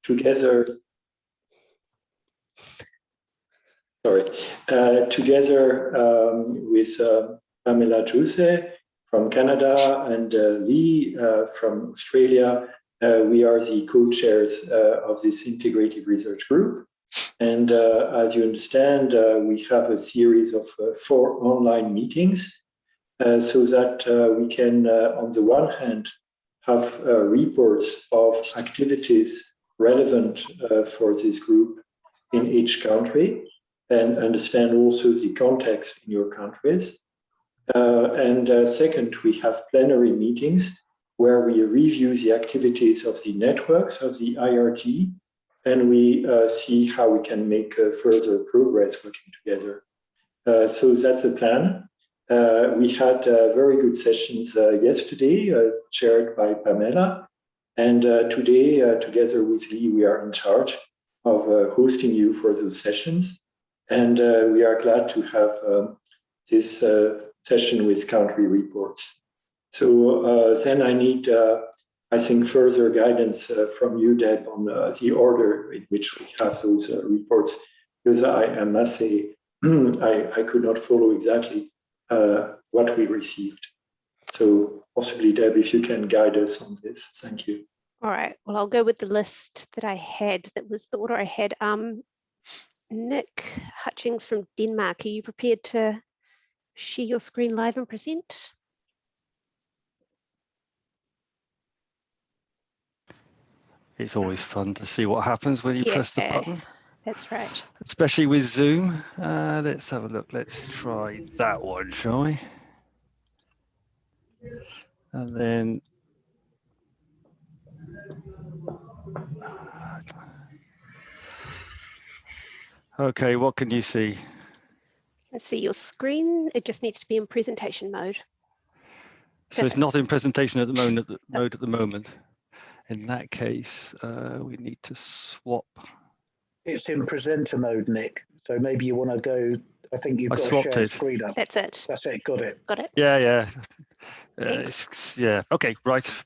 together with Pamela Juse from Canada and Lee from Australia. We are the co-chairs of this Integrative Research Group. And as you understand, we have a series of 4 online meetings so that we can, on the one hand, have reports of activities relevant for this group in each country and understand also the context in your countries. And second, we have plenary meetings where we review the activities of the networks of the IRG, and we see how we can make further progress working together. So that's the plan. We had very good sessions yesterday, chaired by Pamela, and today, together with Lee, we are in charge of hosting you for those sessions. And we are glad to have this session with country reports. So then I need, I think, further guidance from you, Deb, on the order in which we have those reports, because I must say, I could not follow exactly what we received. So possibly, Deb, if you can guide us on this, thank you. All right, well, I'll go with the list that I had, that was the order I had. Nick Hutchings from Denmark, are you prepared to share your screen live and present? It's always fun to see what happens when you press the button. That's right. Especially with Zoom. Let's have a look. Let's try that one, shall we? And then okay, what can you see? Let's see your screen. It just needs to be in presentation mode. So it's not in presentation at the moment. In that case, we need to swap. It's in presenter mode, Nick. So maybe you want to go. I think you've got to share the screen up. That's it. That's it. Got it. Got it. Yeah. Yeah. Okay. Right.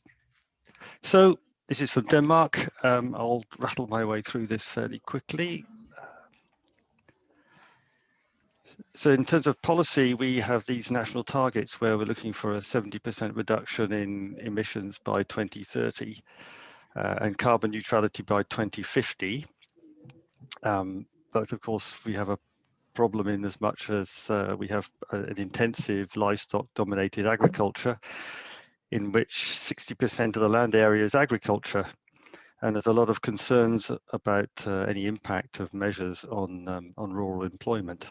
So this is from Denmark. I'll rattle my way through this fairly quickly. So in terms of policy, we have these national targets where we're looking for a 70% reduction in emissions by 2030 and carbon neutrality by 2050. But of course, we have a problem in as much as we have an intensive livestock-dominated agriculture in which 60% of the land area is agriculture. And there's a lot of concerns about any impact of measures on rural employment.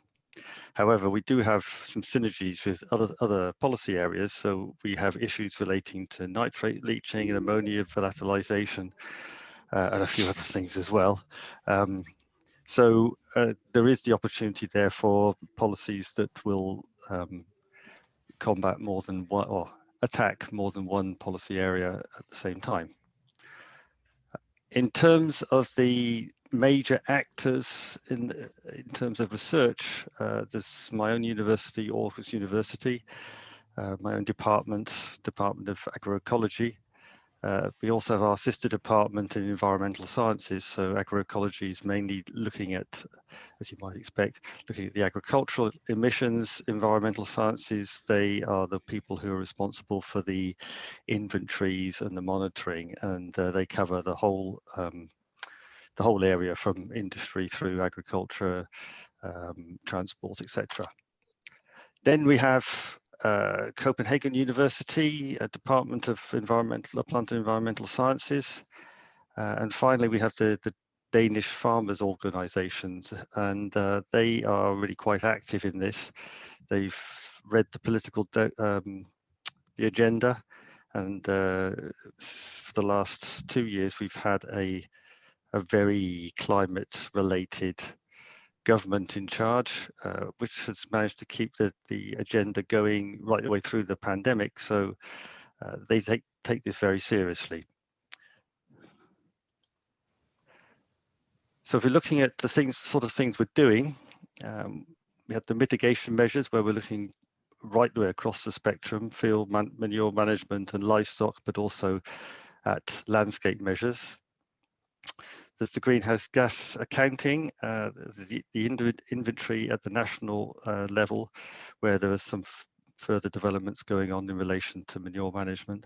However, we do have some synergies with other policy areas. So we have issues relating to nitrate leaching and ammonia volatilization and a few other things as well. So there is the opportunity there for policies that will combat more than one or attack more than one policy area at the same time. In terms of the major actors in terms of research, there's my own university, Aarhus University, my own Department of Agroecology. We also have our sister department in environmental sciences. So agroecology is mainly looking at, as you might expect, looking at the agricultural emissions. Environmental sciences, they are the people who are responsible for the inventories and the monitoring, and they cover the whole area from industry through agriculture, transport, etc. Then we have Copenhagen University, a Department of Plant and Environmental Sciences. And finally, we have the Danish farmers organizations, and they are really quite active in this. They've read the political, the agenda, and for the last 2 years, we've had a very climate-related government in charge, which has managed to keep the agenda going right the way through the pandemic. So they take this very seriously. So if we're looking at the sort of things we're doing, we have the mitigation measures where we're looking right the way across the spectrum, field manure management and livestock, but also at landscape measures. there's the greenhouse gas accounting, the inventory at the national level, where there are some further developments going on in relation to manure management.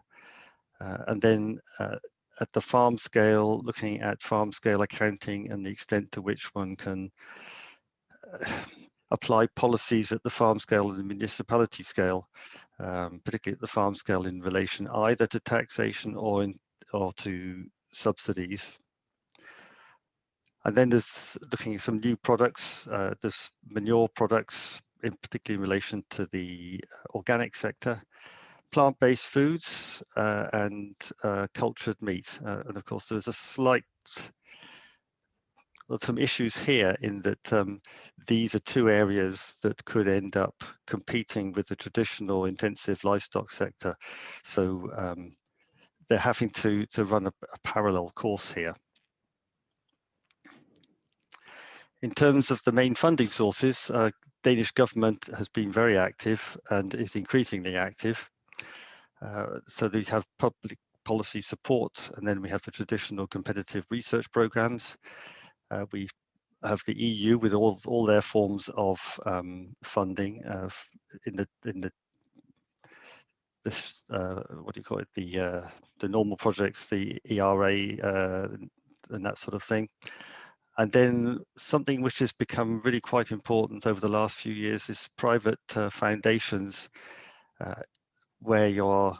And then at the farm scale, looking at farm scale accounting and the extent to which one can apply policies at the farm scale and the municipality scale, particularly at the farm scale in relation either to taxation or to subsidies. And then there's looking at some new products. There's manure products, particularly in relation to the organic sector, plant-based foods, and cultured meat. And of course, there's some issues here in that these are two areas that could end up competing with the traditional intensive livestock sector. So they're having to run a parallel course here. In terms of the main funding sources, Danish government has been very active and is increasingly active. So they have public policy support, and then we have the traditional competitive research programs. We have the EU with all their forms of funding in what do you call it, the normal projects, the ERA and that sort of thing. And then something which has become really quite important over the last few years is private foundations, where you're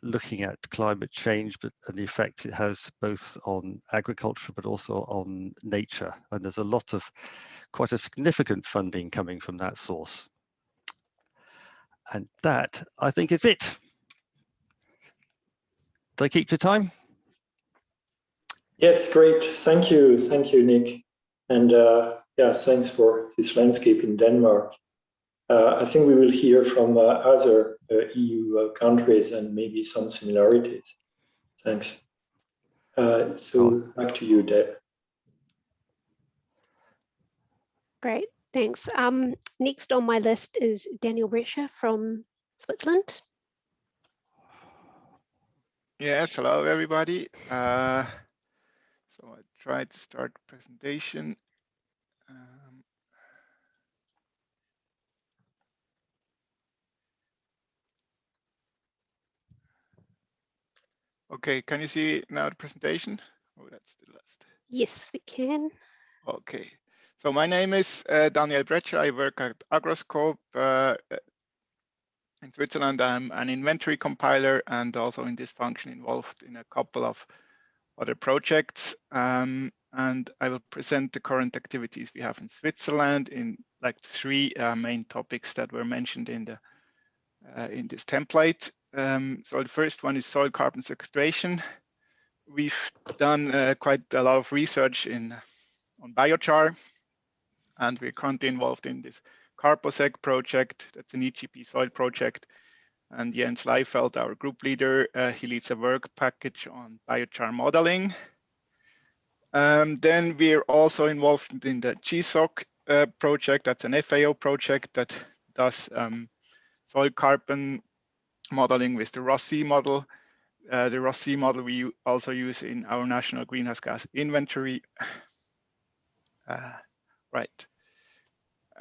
looking at climate change and the effect it has both on agriculture but also on nature. And there's a lot of quite a significant funding coming from that source. And that, I think, is it. Did I keep to time? Yes, great. Thank you, Nick. And yeah, thanks for this landscape in Denmark. I think we will hear from other EU countries and maybe some similarities. Thanks. So back to you, Deb. Great, thanks. Next on my list is Daniel Brescher from Switzerland. Yes, hello everybody. So I tried to start the presentation. Okay, can you see now the presentation? Oh, that's the last. Yes, we can. Okay, so my name is Daniel Brescher. I work at Agroscope in Switzerland. I'm an inventory compiler and also in this function involved in a couple of other projects. And I will present the current activities we have in Switzerland in like three main topics that were mentioned in this template. So the first one is soil carbon sequestration. We've done quite a lot of research on biochar, and we're currently involved in this Carposec project. That's an EGP soil project. And Jens Leifeld, our group leader, he leads a work package on biochar modeling. Then we're also involved in the GSOC project. That's an FAO project that does soil carbon modeling with the ROSC model. The ROSC model we also use in our national greenhouse gas inventory. Right.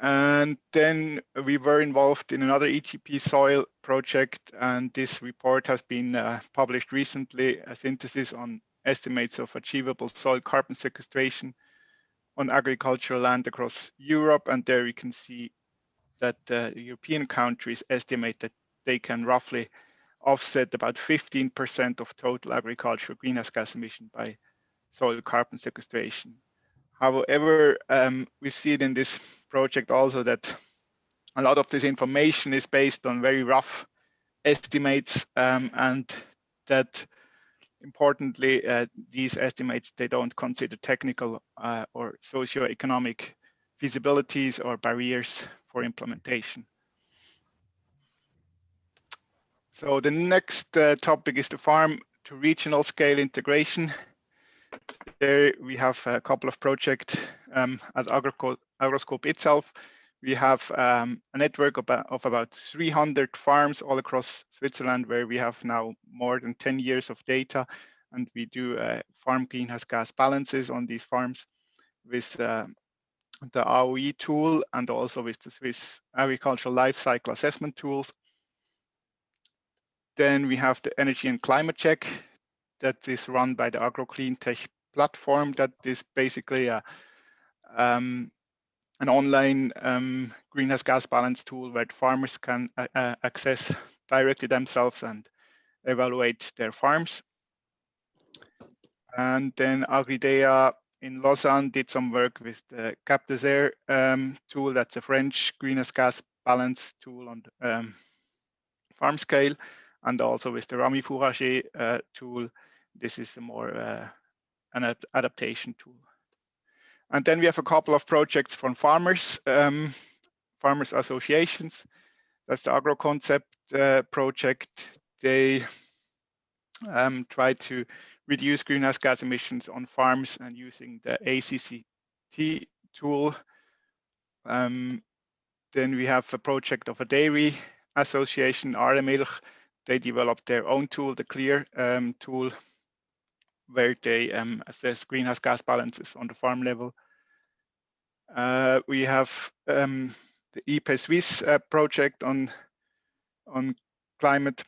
And then we were involved in another EGP soil project, and this report has been published recently, a synthesis on estimates of achievable soil carbon sequestration on agricultural land across Europe. And there we can see that the European countries estimate that they can roughly offset about 15% of total agricultural greenhouse gas emission by soil carbon sequestration. However, we see it in this project also that a lot of this information is based on very rough estimates, and that importantly, these estimates, they don't consider technical or socio-economic feasibilities or barriers for implementation. So the next topic is the farm to regional scale integration. There we have a couple of projects at Agroscope itself. We have a network of about 300 farms all across Switzerland, where we have now more than 10 years of data. and we do farm greenhouse gas balances on these farms with the AOE tool and also with the Swiss agricultural life cycle assessment tools. Then we have the energy and climate check that is run by the AgroCleanTech platform. That is basically an online greenhouse gas balance tool where the farmers can access directly themselves and evaluate their farms. And then Agridea in Lausanne did some work with the Cap des Airs tool. That's a French greenhouse gas balance tool on farm scale, and also with the Rami Fourager tool. This is a more an adaptation tool. And then we have a couple of projects from farmers, farmers associations. That's the AgroConcept project. They try to reduce greenhouse gas emissions on farms and using the ACCT tool. Then we have a project of a dairy association, Aaremilch. They developed their own tool, the CLEAR tool, where they assess greenhouse gas balances on the farm level. We have the IPE Swiss project on climate,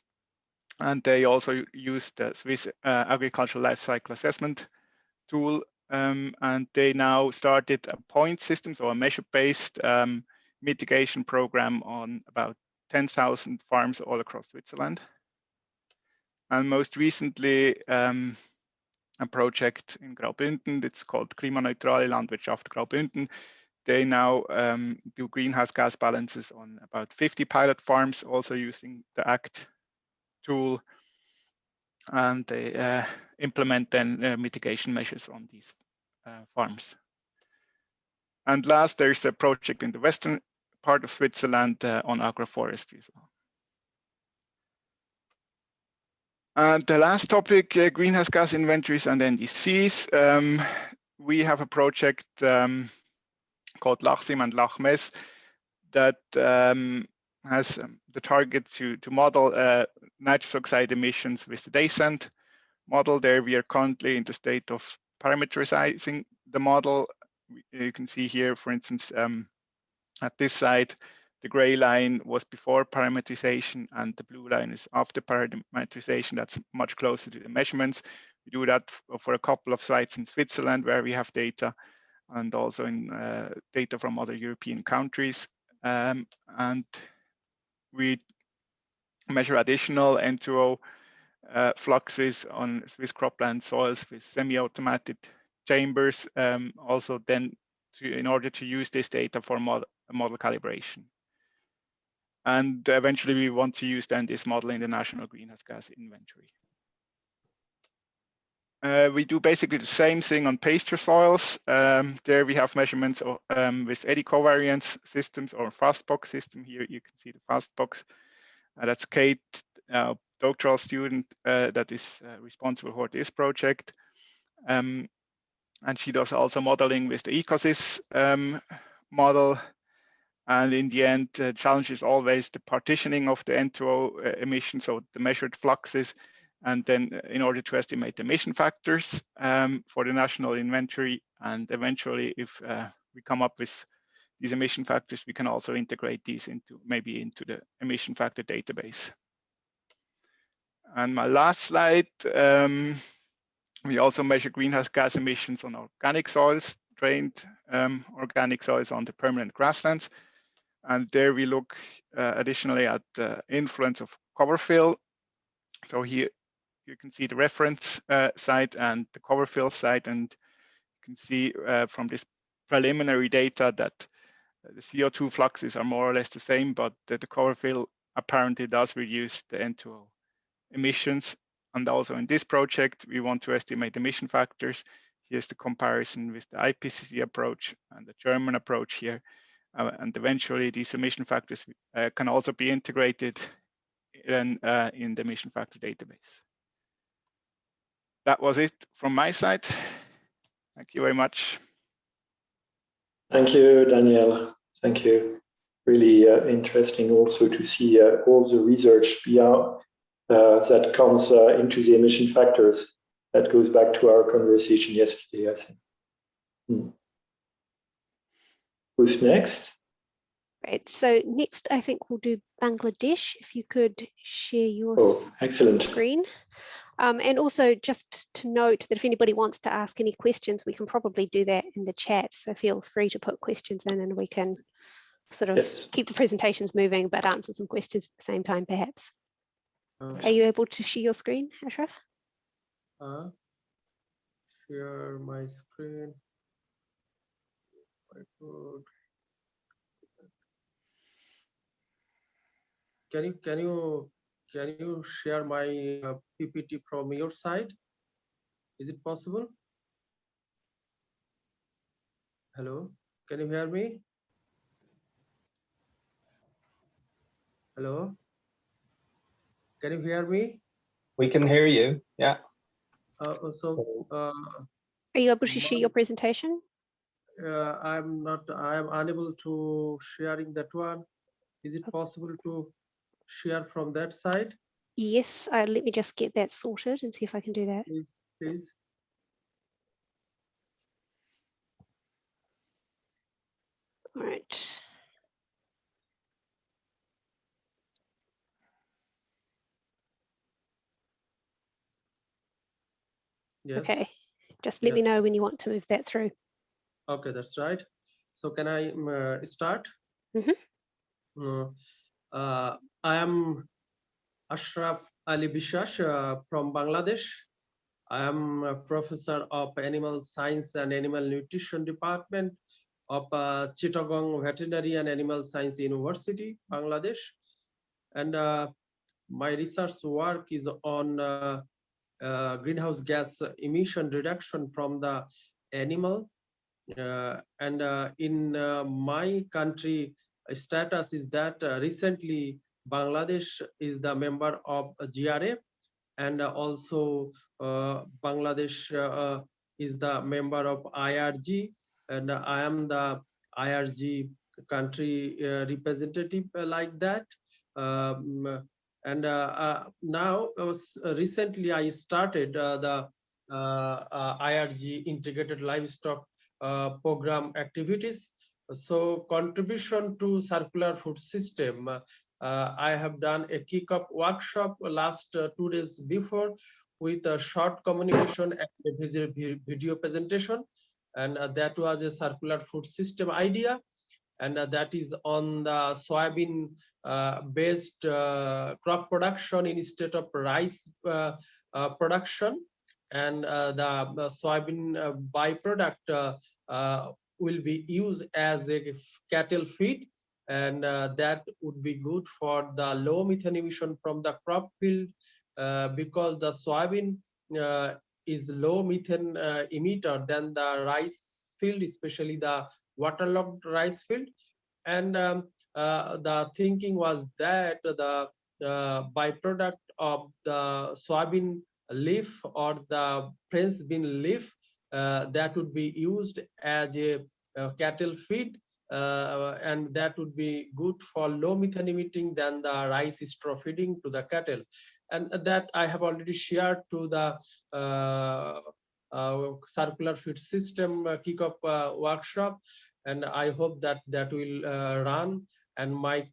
and they also use the Swiss agricultural life cycle assessment tool, and they now started a point system, so a measure-based mitigation program on about 10,000 farms all across Switzerland. And most recently, a project in Graubünden, it's called Klimaneutrale Landwirtschaft Graubünden. They now do greenhouse gas balances on about 50 pilot farms, also using the ACT tool, and they implement then mitigation measures on these farms. And last, there's a project in the western part of Switzerland on agroforestry as well. And the last topic, greenhouse gas inventories and NDCs. We have a project called LACHSIM and LACHMES that has the target to model nitrous oxide emissions with the DayCent model. There we are currently in the state of parameterizing the model. You can see here, for instance, at this side, the gray line was before parameterization and the blue line is after parameterization. That's much closer to the measurements. We do that for a couple of sites in Switzerland where we have data, and also in data from other European countries. And we measure additional N2O fluxes on Swiss cropland soils with semi-automated chambers, also then in order to use this data for model calibration. And eventually we want to use then this model in the national greenhouse gas inventory. We do basically the same thing on pasture soils. There we have measurements with eddy covariance systems or FastBox system. Here you can see the FastBox. That's Kate, doctoral student that is responsible for this project. And she does also modeling with the EcoSys model. And in the end, the challenge is always the partitioning of the N2O emissions, so the measured fluxes. And then in order to estimate the emission factors for the national inventory, and eventually if we come up with these emission factors, we can also integrate these into into the emission factor database. And my last slide, we also measure greenhouse gas emissions on organic soils, drained organic soils on the permanent grasslands. And there we look additionally at the influence of cover fill. So here you can see the reference site and the cover fill site, and you can see from this preliminary data that the CO2 fluxes are more or less the same, but the cover fill apparently does reduce the N2O emissions. And also in this project, we want to estimate emission factors. Here's the comparison with the IPCC approach and the German approach here. And eventually these emission factors can also be integrated in the emission factor database. That was it from my side. Thank you very much. Thank you, Daniel. Thank you. Really interesting also to see all the research beyond that comes into the emission factors. That goes back to our conversation yesterday, I think. Who's next? Great. So next, I think we'll do Bangladesh. If you could share your excellent. screen. And also just to note that if anybody wants to ask any questions, we can probably do that in the chat. So feel free to put questions in and we can sort of keep the presentations moving, but answer some questions at the same time, perhaps. Are you able to share your screen, Ashraf? Share my screen. Can you share my PPT from your side? Is it possible? Hello, can you hear me? Hello, can you hear me? We can hear you. Yeah. Are you able to share your presentation? I'm unable to sharing that one. Is it possible to share from that side? Yes, let me just get that sorted and see if I can do that. Please. All right. Yes. Okay, just let me know when you want to move that through. Okay, that's right. So can I start? I am Ashraf Ali Bishash from Bangladesh. I am a professor of Animal Science and Animal Nutrition Department of Chittagong Veterinary and Animal Science University, Bangladesh. And my research work is on greenhouse gas emission reduction from the animal. In my country, status is that recently Bangladesh is the member of GRA, and also Bangladesh is the member of IRG, and I am the IRG country representative like that. Now recently I started the IRG integrated livestock program activities. So contribution to circular food system. I have done a kick-off workshop last 2 days before with a short communication and a video presentation, and that was a circular food system idea, and that is on the soybean based crop production instead of rice production, and the soybean byproduct will be used as a cattle feed, and that would be good for the low methane emission from the crop field, because the soybean is low methane emitter than the rice field, especially the waterlogged rice field. And the thinking was that the byproduct of the soybean leaf or the French bean leaf that would be used as a cattle feed, and that would be good for low methane emitting than the rice straw feeding to the cattle. And that I have already shared to the circular feed system kickoff workshop, and I hope that that will run. And my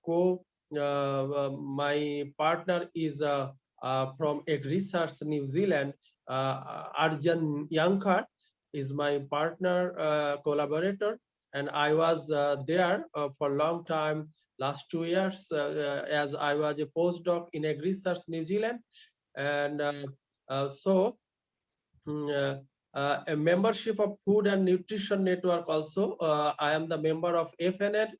partner is from Egg Research New Zealand, Arjan Yankar is my partner collaborator, and I was there for a long time, last 2 years, as I was a postdoc in Egg Research New Zealand. And a membership of Food and Nutrition Network also. I am the member of FNN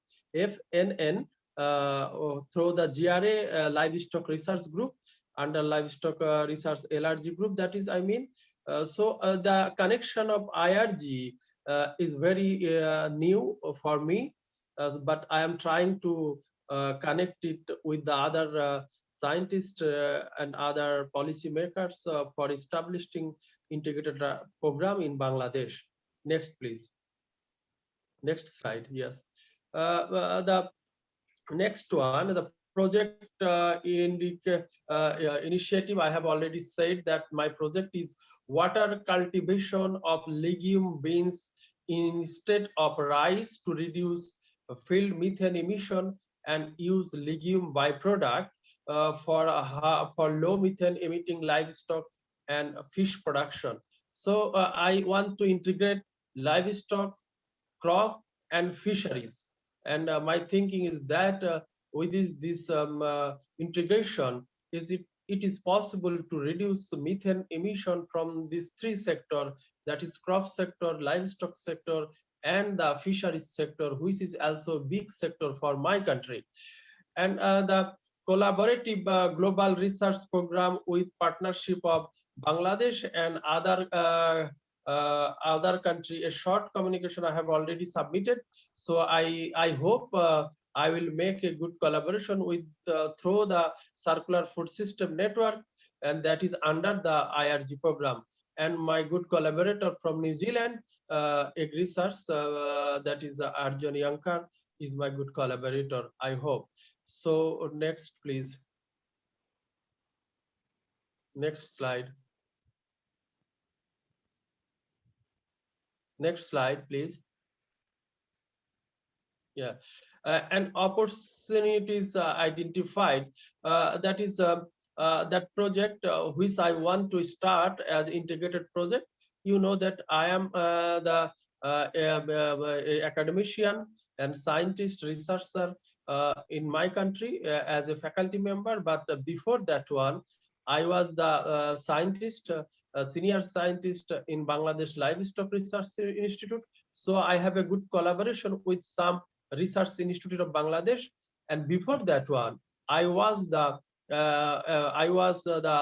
through the GRA Livestock Research Group, under Livestock Research LRG Group, that is, I mean. The connection of IRG is very new for me, but I am trying to connect it with the other scientists and other policymakers for establishing integrated program in Bangladesh. Next, please. Next slide. Yes. The next one, the project initiative. I have already said that my project is water cultivation of legume beans instead of rice to reduce field methane emission and use legume byproduct for low methane emitting livestock and fish production. So I want to integrate livestock, crop, and fisheries. And my thinking is that with this integration, it is possible to reduce methane emission from these three sectors, that is crop sector, livestock sector, and the fisheries sector, which is also a big sector for my country. And the collaborative global research program with partnership of Bangladesh and other country, a short communication I have already submitted. So I hope I will make a good collaboration with through the circular food system network, and that is under the IRG program. And my good collaborator from New Zealand, Egg Research, that is Arjun Yankar, is my good collaborator, I hope. So next, please. Next slide. Next slide, please. Yeah, and opportunities identified. That is that project which I want to start as integrated project. You know that I am the academician and scientist researcher in my country as a faculty member. But before that one, I was the scientist, senior scientist in Bangladesh Livestock Research Institute. So I have a good collaboration with some Research Institute of Bangladesh, and before that one, I was the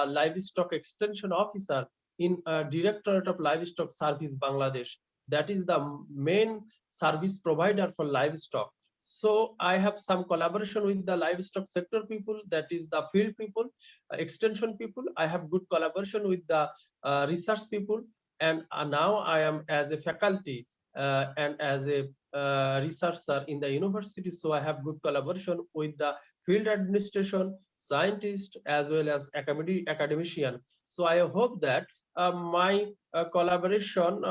livestock extension officer in Directorate of Livestock Service Bangladesh. That is the main service provider for livestock. So I have some collaboration with the livestock sector people, that is the field people, extension people. I have good collaboration with the research people, and now I am as a faculty and as a researcher in the university. So I have good collaboration with the field administration, scientist, as well as academician. So I hope that my collaboration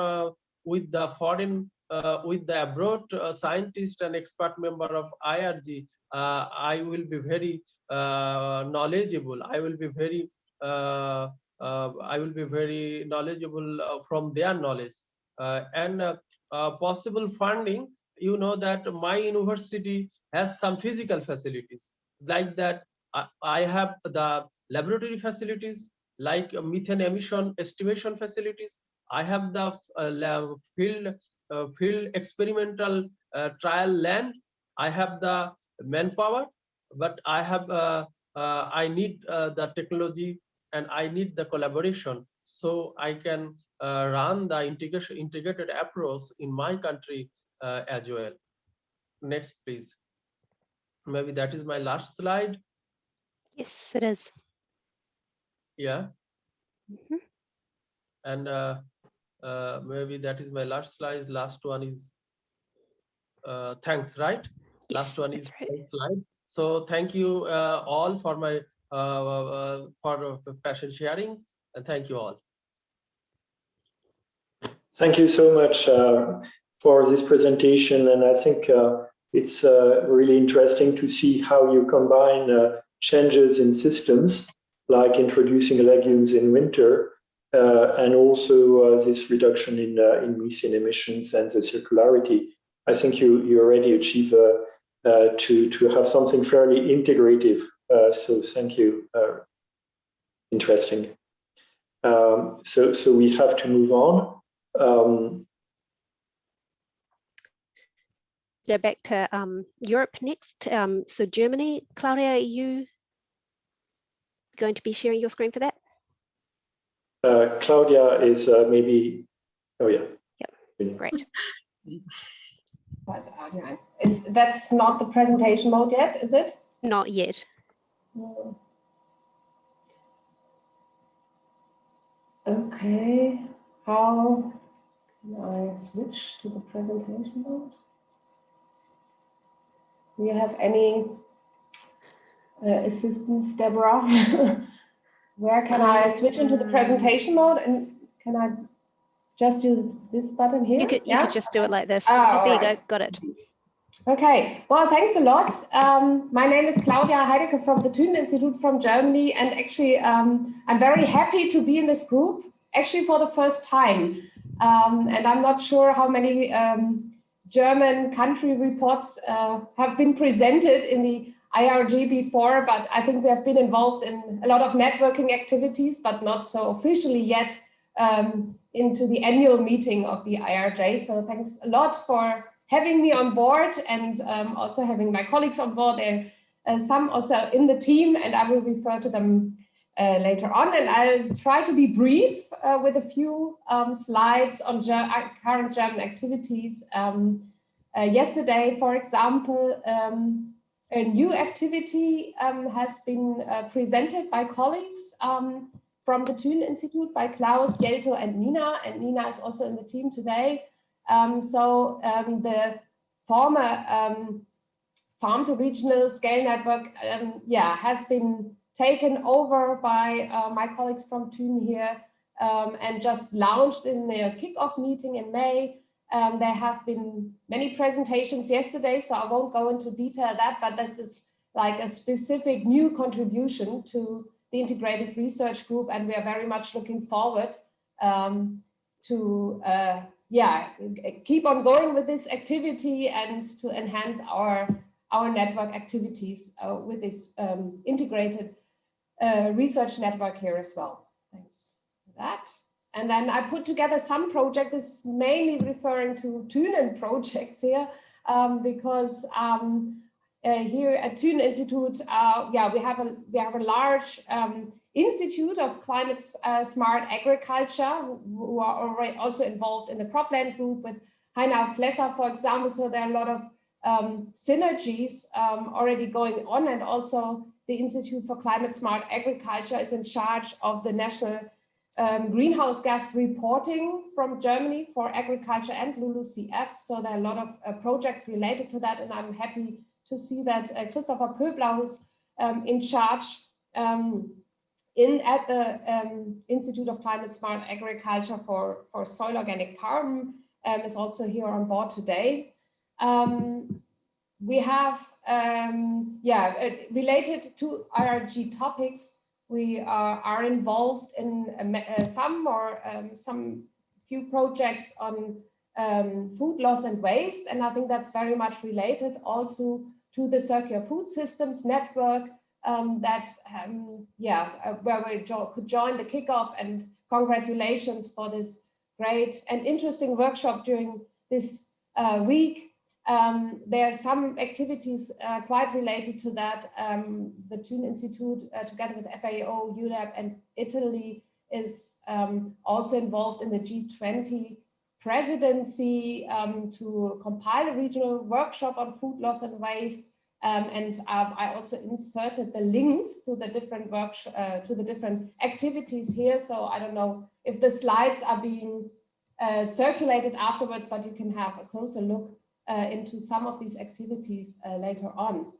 with the foreign, with the abroad scientist and expert member of IRG, I will be very knowledgeable. I will be very knowledgeable from their knowledge, and possible funding. You know that my university has some physical facilities like that. I have the laboratory facilities like methane emission estimation facilities. I have the field experimental trial land. I have the manpower, but I have I need the technology, and I need the collaboration, so I can run the integrated approach in my country as well. Next, please. Maybe that is my last slide. Yes, it is. Yeah. And maybe that is my last slide. Last one is thanks, right? Yes, last one is right. slide. So thank you all for my for passion sharing, and thank you all. Thank you so much for this presentation, and I think it's really interesting to see how you combine changes in systems, like introducing legumes in winter, and also this reduction in methane emissions and the circularity. I think you already achieve to have something fairly integrative. So thank you. Interesting. So we have to move on. Go back to Europe next. So Germany, Claudia, are you going to be sharing your screen for that? Claudia is maybe, oh yeah. Yep, great. That's not the presentation mode yet, is it? Not yet. No. Okay, how can I switch to the presentation mode? Do you have any assistance, Deborah? Where can I switch into the presentation mode, and can I just use this button here? You could just do it like this. Oh, there you right. go, got it. Okay, well, thanks a lot. My name is Claudia Heidecke from the Thünen Institute from Germany, and actually I'm very happy to be in this group, actually for the first time. And I'm not sure how many German country reports have been presented in the IRG before, but I think we have been involved in a lot of networking activities, but not so officially yet into the annual meeting of the IRJ. So thanks a lot for having me on board, and also having my colleagues on board. There are some also in the team, and I will refer to them later on. And I'll try to be brief with a few slides on current German activities. Yesterday, for example, a new activity has been presented by colleagues from the Thünen Institute, by Klaus, Jelto, and Nina is also in the team today. The former farm to regional scale network has been taken over by my colleagues from Thünen here and just launched in their kickoff meeting in May. There have been many presentations yesterday, so I won't go into detail that, but this is like a specific new contribution to the Integrative Research Group, and we are very much looking forward to keep on going with this activity and to enhance our network activities with this integrated research network here as well. Thanks for that. And then I put together some projects, mainly referring to Thünen projects here, because here at Thünen Institute, we have a large Institute of Climate Smart Agriculture, who are already also involved in the cropland group with Heiner Flesser, for example. So there are a lot of synergies already going on, and also the Institute for Climate Smart Agriculture is in charge of the national greenhouse gas reporting from Germany for agriculture and LULUCF. So there are a lot of projects related to that, and I'm happy to see that Christopher Pöbler, who's in charge at the Institute of Climate Smart Agriculture for soil organic carbon, is also here on board today. We have, related to IRG topics, we are involved in some few projects on food loss and waste, and I think that's very much related also to the Circular Food Systems Network where we could join the kickoff, and congratulations for this great and interesting workshop during this week. There are some activities quite related to that. The Thünen Institute, together with FAO, UNEP, and Italy, is also involved in the G20 presidency to compile a regional workshop on food loss and waste. I also inserted the links to the different different activities here. So I don't know if the slides are being circulated afterwards, but you can have a closer look into some of these activities later on.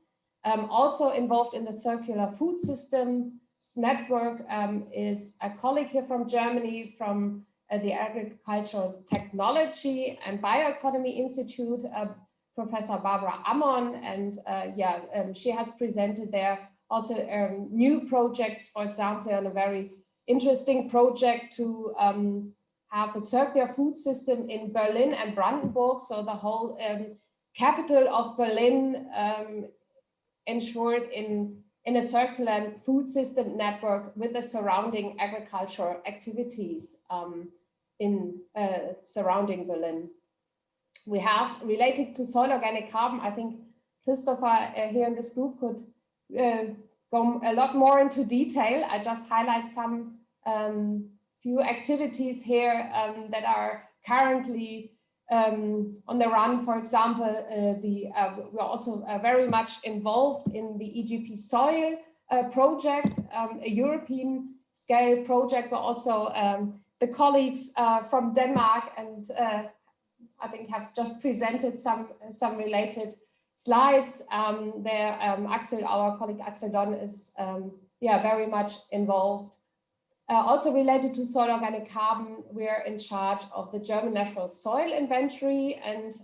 Also involved in the Circular Food Systems Network is a colleague here from Germany, from the Agricultural Technology and Bioeconomy Institute, Professor Barbara Ammon, and she has presented there also new projects, for example, on a very interesting project to have a circular food system in Berlin and Brandenburg. So the whole capital of Berlin ensured in a circular food system network with the surrounding agricultural activities in surrounding Berlin. We have, related to soil organic carbon, I think Christopher here in this group could go a lot more into detail. I just highlight some few activities here that are currently on the run. For example, we're also very much involved in the EGP soil project, a European scale project, but also the colleagues from Denmark and I think have just presented some related slides. Axel, our colleague Axel Don, is very much involved. Also related to soil organic carbon, we're in charge of the German National Soil Inventory, and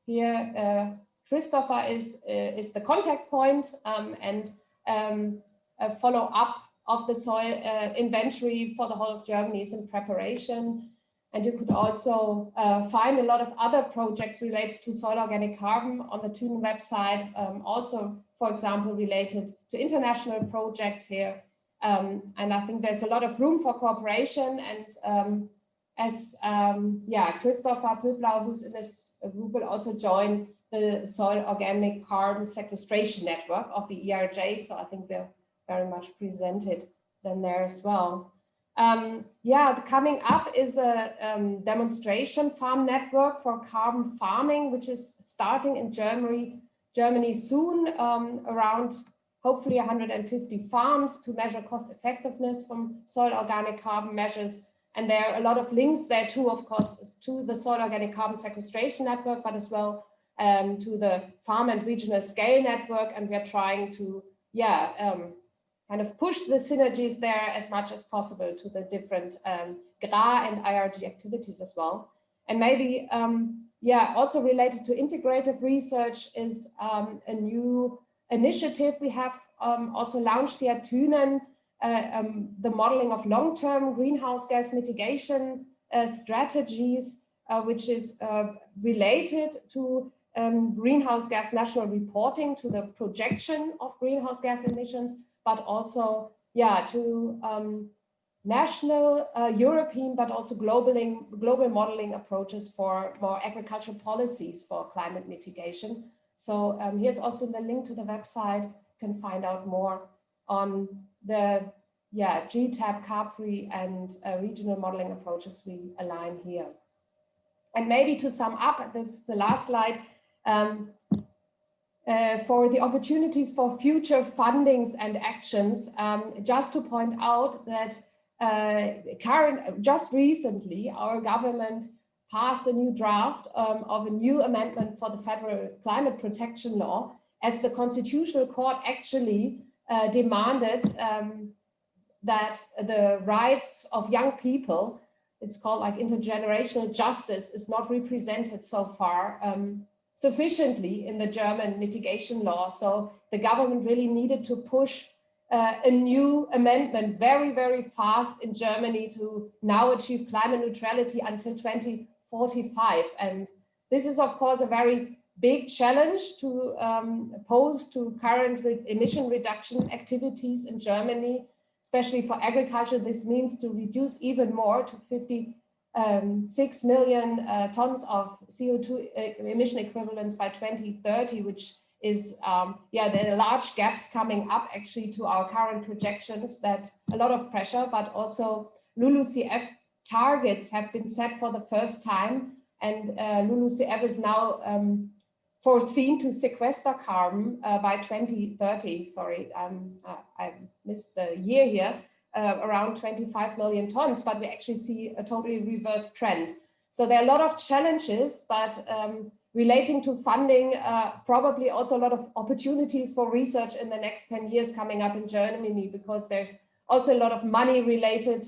here Christopher is the contact point and a follow-up of the soil inventory for the whole of Germany is in preparation. And you could also find a lot of other projects related to soil organic carbon on the Thünen website, also, for example, related to international projects here. And I think there's a lot of room for cooperation. And as Christopher Pöblau, who's in this group, will also join the Soil Organic Carbon Sequestration Network of the IRG. So I think they're very much presented then there as well. Coming up is a demonstration farm network for carbon farming, which is starting in Germany soon, around hopefully 150 farms to measure cost effectiveness from soil organic carbon measures. And there are a lot of links there too, of course, to the Soil Organic Carbon Sequestration Network, but as well to the Farm and Regional Scale Network. And we're trying to, kind of push the synergies there as much as possible to the different GRA and IRG activities as well. And maybe, also related to integrative research is a new initiative we have also launched here at Thünen, the modeling of long-term greenhouse gas mitigation strategies, which is related to greenhouse gas national reporting, to the projection of greenhouse gas emissions, but also, to national, European, but also global modeling approaches for more agricultural policies for climate mitigation. So here's also the link to the website. You can find out more on the GTAP, CAPRI, and regional modeling approaches we align here. And maybe to sum up, this is the last slide. For the opportunities for future fundings and actions, just to point out that just recently, our government passed a new draft of a new amendment for the Federal Climate Protection Law, as the Constitutional Court actually demanded that the rights of young people, it's called like intergenerational justice, is not represented so far sufficiently in the German mitigation law. So the government really needed to push a new amendment very, very fast in Germany to now achieve climate neutrality until 2045. And this is, of course, a very big challenge to pose to current emission reduction activities in Germany, especially for agriculture. This means to reduce even more to 56 million tons of CO2 emission equivalents by 2030, which is, there are large gaps coming up actually to our current projections, that a lot of pressure, but also LULUCF targets have been set for the first time, and LULUCF is now foreseen to sequester carbon by 2030. Sorry, I missed the year here. Around 25 million tons, but we actually see a totally reverse trend. So there are a lot of challenges, but relating to funding, probably also a lot of opportunities for research in the next 10 years coming up in Germany, because there's also a lot of money related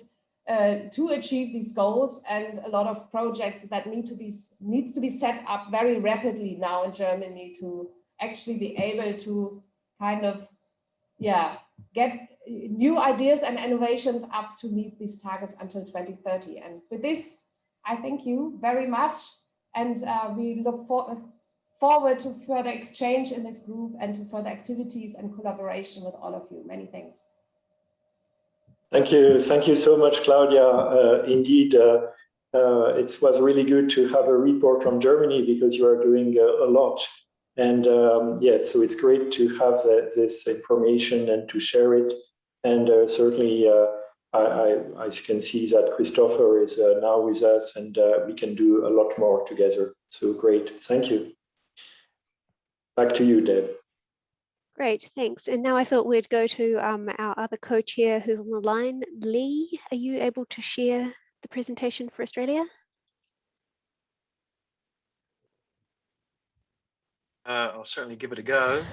to achieve these goals, and a lot of projects that needs to be set up very rapidly now in Germany to actually be able to kind of, get new ideas and innovations up to meet these targets until 2030. And with this, I thank you very much. And we look forward to further exchange in this group and to further activities and collaboration with all of you. Many thanks. Thank you. Thank you so much, Claudia. Indeed, it was really good to have a report from Germany, because you are doing a lot. And so it's great to have this information and to share it. And certainly, I can see that Christopher is now with us, and we can do a lot more together. So great. Thank you. Back to you, Deb. Great, thanks. And now I thought we'd go to our other co-chair who's on the line. Lee, are you able to share the presentation for Australia? I'll certainly give it a go.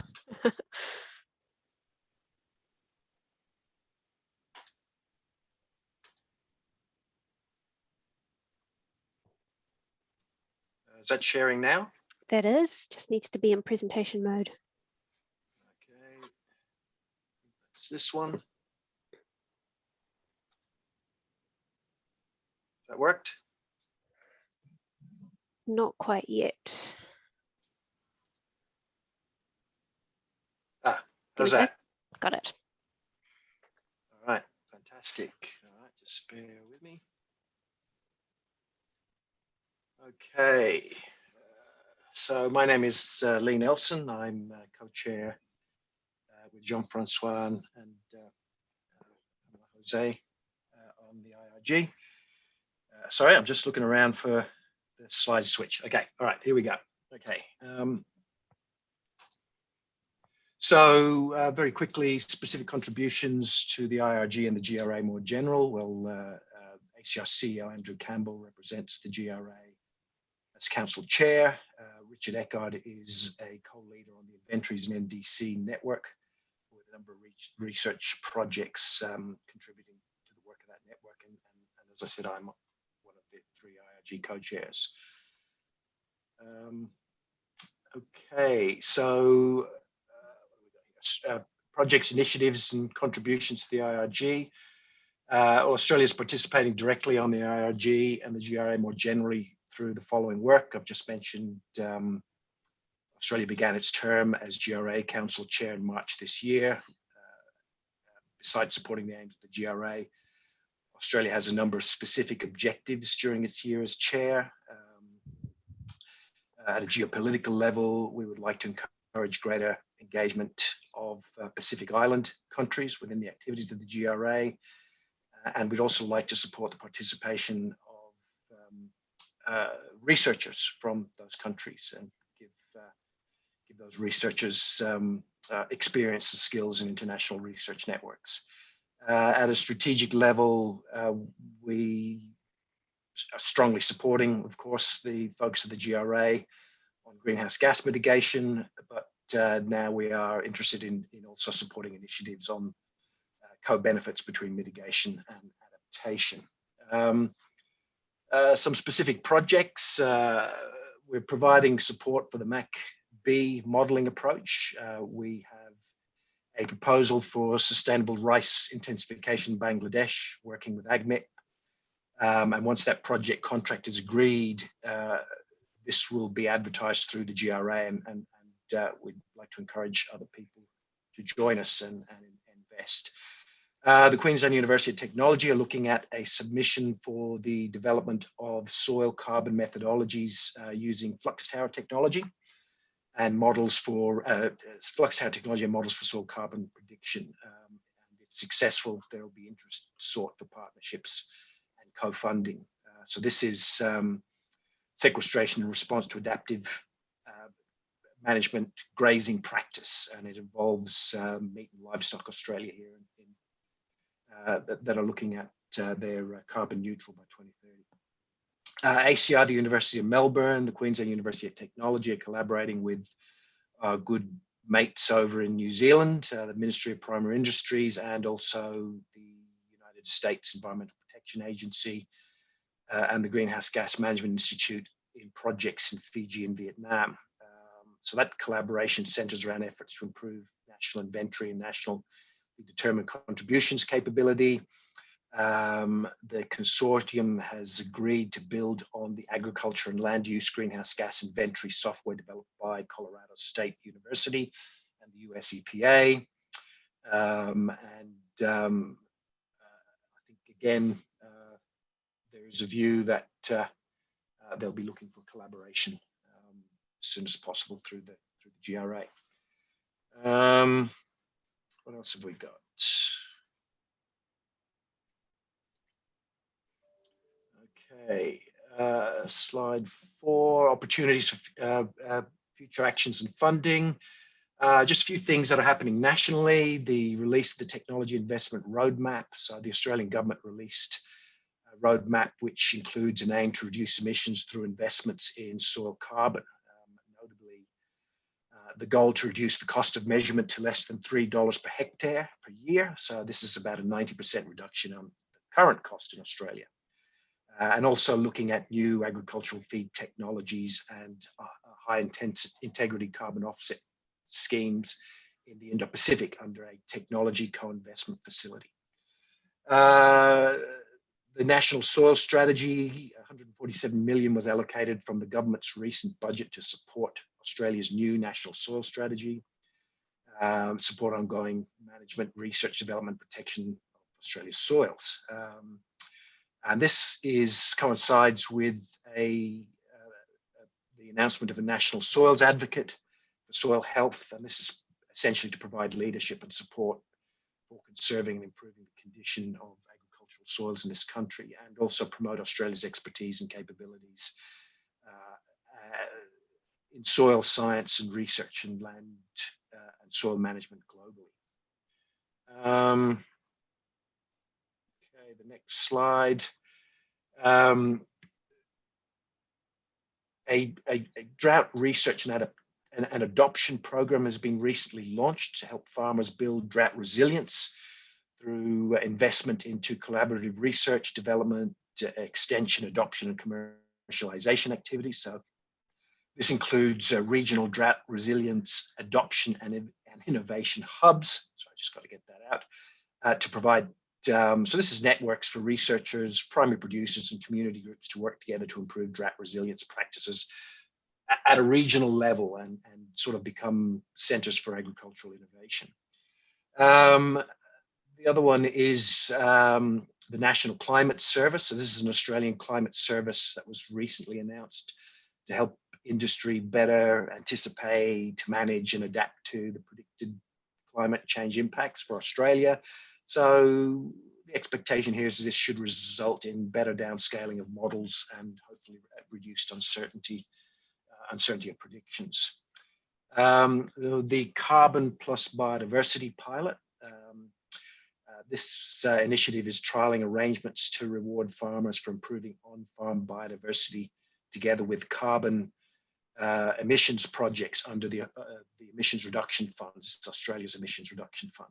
Is that sharing now? That is, just needs to be in presentation mode. Okay. It's this one. That worked? Not quite yet. Ah, There how's we go. that? Got it. All right, fantastic. All right, just bear with me. Okay. So my name is Lee Nelson. I'm co-chair with Jean-Francois and Jose on the IRG. Sorry, I'm just looking around for the slide switch. Okay, all right, here we go. Okay. So very quickly, specific contributions to the IRG and the GRA more general. Well, ACR CEO Andrew Campbell represents the GRA as council chair. Richard Eckard is a co-leader on the Inventories and NDC network with a number of research projects contributing to the work of that network. And as I said, I'm one of the 3 IRG co-chairs. Okay, so projects, initiatives, and contributions to the IRG. Australia is participating directly on the IRG and the GRA more generally through the following work. I've just mentioned Australia began its term as GRA Council Chair in March this year. Besides supporting the aims of the GRA, Australia has a number of specific objectives during its year as Chair. At a geopolitical level, we would like to encourage greater engagement of Pacific Island countries within the activities of the GRA. And we'd also like to support the participation of researchers from those countries and give those researchers experience and skills in international research networks. At a strategic level, we are strongly supporting, of course, the focus of the GRA on greenhouse gas mitigation, but now we are interested in also supporting initiatives on co-benefits between mitigation and adaptation. Some specific projects, we're providing support for the MAC-B modelling approach. We have a proposal for sustainable rice intensification in Bangladesh, working with AgMet. And once that project contract is agreed, this will be advertised through the GRA, and we'd like to encourage other people to join us and invest. The Queensland University of Technology are looking at a submission for the development of soil carbon methodologies using flux tower technology and models for flux tower technology and models for soil carbon prediction. And if successful, there will be interest sought for partnerships and co-funding. So this is sequestration in response to adaptive management grazing practice, and it involves Meat and Livestock Australia here that are looking at their carbon neutral by 2030. ACR, the University of Melbourne, the Queensland University of Technology are collaborating with good mates over in New Zealand, the Ministry of Primary Industries, and also the United States Environmental Protection Agency and the Greenhouse Gas Management Institute in projects in Fiji and Vietnam. So that collaboration centers around efforts to improve national inventory and national determined contributions capability. The consortium has agreed to build on the agriculture and land use greenhouse gas inventory software developed by Colorado State University and the US EPA. I think again, there is a view that they'll be looking for collaboration as soon as possible through the GRA. What else have we got? Okay, slide 4, opportunities for future actions and funding. Just a few things that are happening nationally. The release of the Technology Investment Roadmap. So the Australian government released a roadmap which includes an aim to reduce emissions through investments in soil carbon. Notably, the goal to reduce the cost of measurement to less than $3 per hectare per year. So this is about a 90% reduction on the current cost in Australia. and also looking at new agricultural feed technologies and high integrity carbon offset schemes in the Indo-Pacific under a technology co-investment facility. The National Soil Strategy, 147 million was allocated from the government's recent budget to support Australia's new National Soil Strategy, support ongoing management, research, development, protection of Australia's soils. And this coincides with the announcement of a National Soils Advocate for soil health, and this is essentially to provide leadership and support for conserving and improving the condition of agricultural soils in this country, and also promote Australia's expertise and capabilities in soil science and research and land and soil management globally. Okay, the next slide. A drought research and adoption program has been recently launched to help farmers build drought resilience through investment into collaborative research, development, extension, adoption, and commercialization activities. So this includes regional drought resilience, adoption, and innovation hubs. So I just got to get that out to provide. So this is networks for researchers, primary producers, and community groups to work together to improve drought resilience practices at a regional level and sort of become centers for agricultural innovation. The other one is the National Climate Service. So this is an Australian climate service that was recently announced to help industry better anticipate, manage, and adapt to the predicted climate change impacts for Australia. So the expectation here is this should result in better downscaling of models and hopefully reduced uncertainty of predictions. The Carbon Plus Biodiversity Pilot. This initiative is trialing arrangements to reward farmers for improving on-farm biodiversity together with carbon emissions projects under the Emissions Reduction Fund. This is Australia's Emissions Reduction Fund.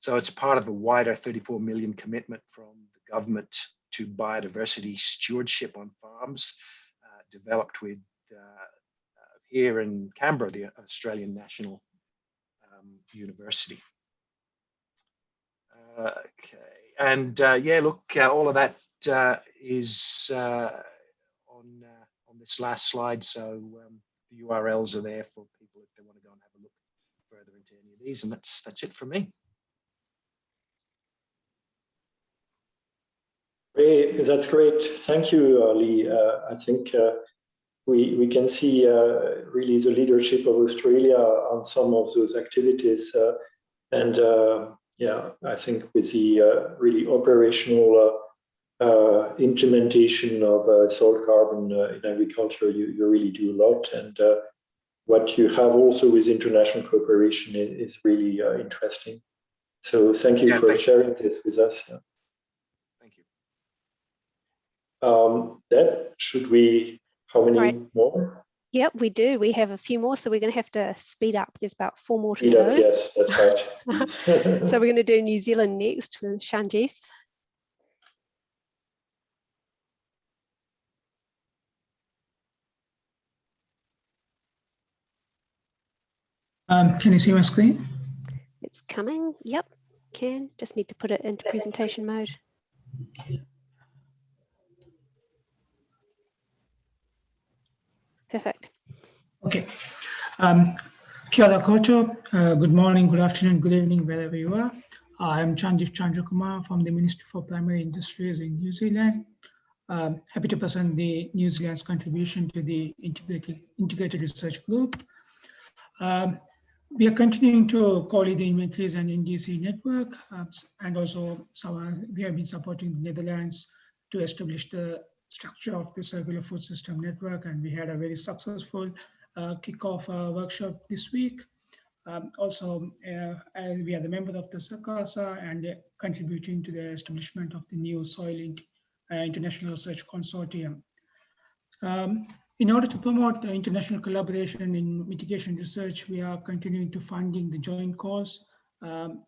So it's part of a wider 34 million commitment from the government to biodiversity stewardship on farms, developed with here in Canberra, the Australian National University. Okay, and yeah, look, all of that is on this last slide. So the URLs are there for people if they want to go and have a look further into any of these, and that's it from me. Great. That's great. Thank you, Lee. I think we can see really the leadership of Australia on some of those activities. And yeah, I think with the really operational implementation of soil carbon in agriculture, you really do a lot. And what you have also with international cooperation is really interesting. So thank you for sharing this with us. Deb, should we, how many more? Yep, we do. We have a few more, so we're going to have to speed up. There's about 4 more to go. Yes, that's right. So we're going to do New Zealand next with Sanjeev. Can you see my screen? It's coming. Yep, can. Just need to put it into presentation mode. Perfect. Okay. Kia ora koutou. Good morning, good afternoon, good evening, wherever you are. I'm Sanjeev Chandrakumar from the Ministry for Primary Industries in New Zealand. Happy to present the New Zealand's contribution to the Integrated Research Group. We are continuing to coordinate the inventories and NDC network, and also we have been supporting the Netherlands to establish the structure of the circular food system network, and we had a very successful kickoff workshop this week. Also, we are the member of the SACASA and contributing to the establishment of the new Soil International Research Consortium. In order to promote the international collaboration in mitigation research, we are continuing to funding the joint calls. 2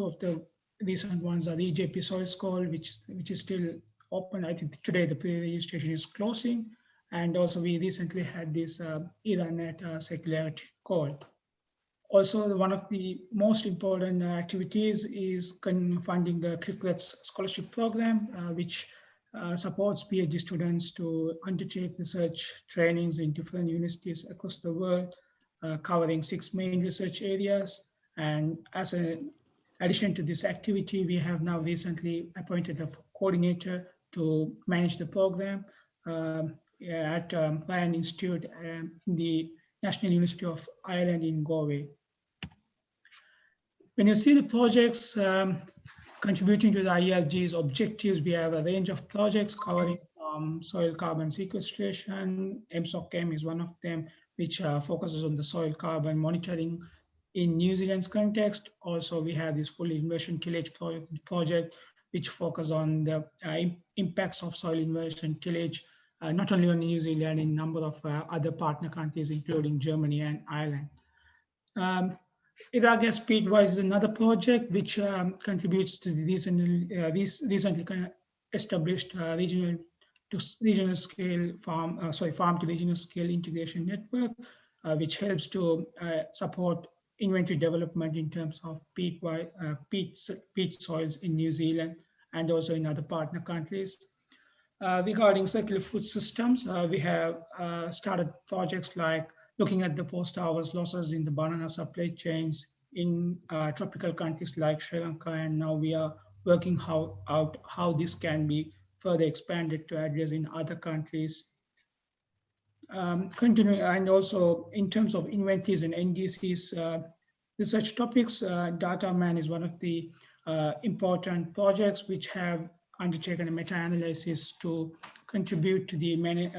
of the recent ones are the EJP Soils Call, which is still open. I think today the pre-registration is closing. And also we recently had this Ethernet circularity call. Also, one of the most important activities is funding the CRIFCRET's scholarship program, which supports PhD students to undertake research trainings in different universities across the world, covering 6 main research areas. And as an addition to this activity, we have now recently appointed a coordinator to manage the program at Ryan Institute in the National University of Ireland in Galway. When you see the projects contributing to the IRG's objectives, we have a range of projects covering soil carbon sequestration. MSOCM is one of them, which focuses on the soil carbon monitoring in New Zealand's context. Also, we have this full inversion tillage project, which focuses on the impacts of soil inversion tillage, not only on New Zealand, in a number of other partner countries, including Germany and Ireland. IRG Speedwise is another project which contributes to the recently established regional scale farm to regional scale integration network, which helps to support inventory development in terms of peat soils in New Zealand and also in other partner countries. Regarding circular food systems, we have started projects like looking at the post-harvest losses in the banana supply chains in tropical countries like Sri Lanka, and now we are working out how this can be further expanded to address in other countries. Continuing, and also in terms of inventories and NDCs research topics, DataMan is one of the important projects which have undertaken a meta-analysis to contribute to the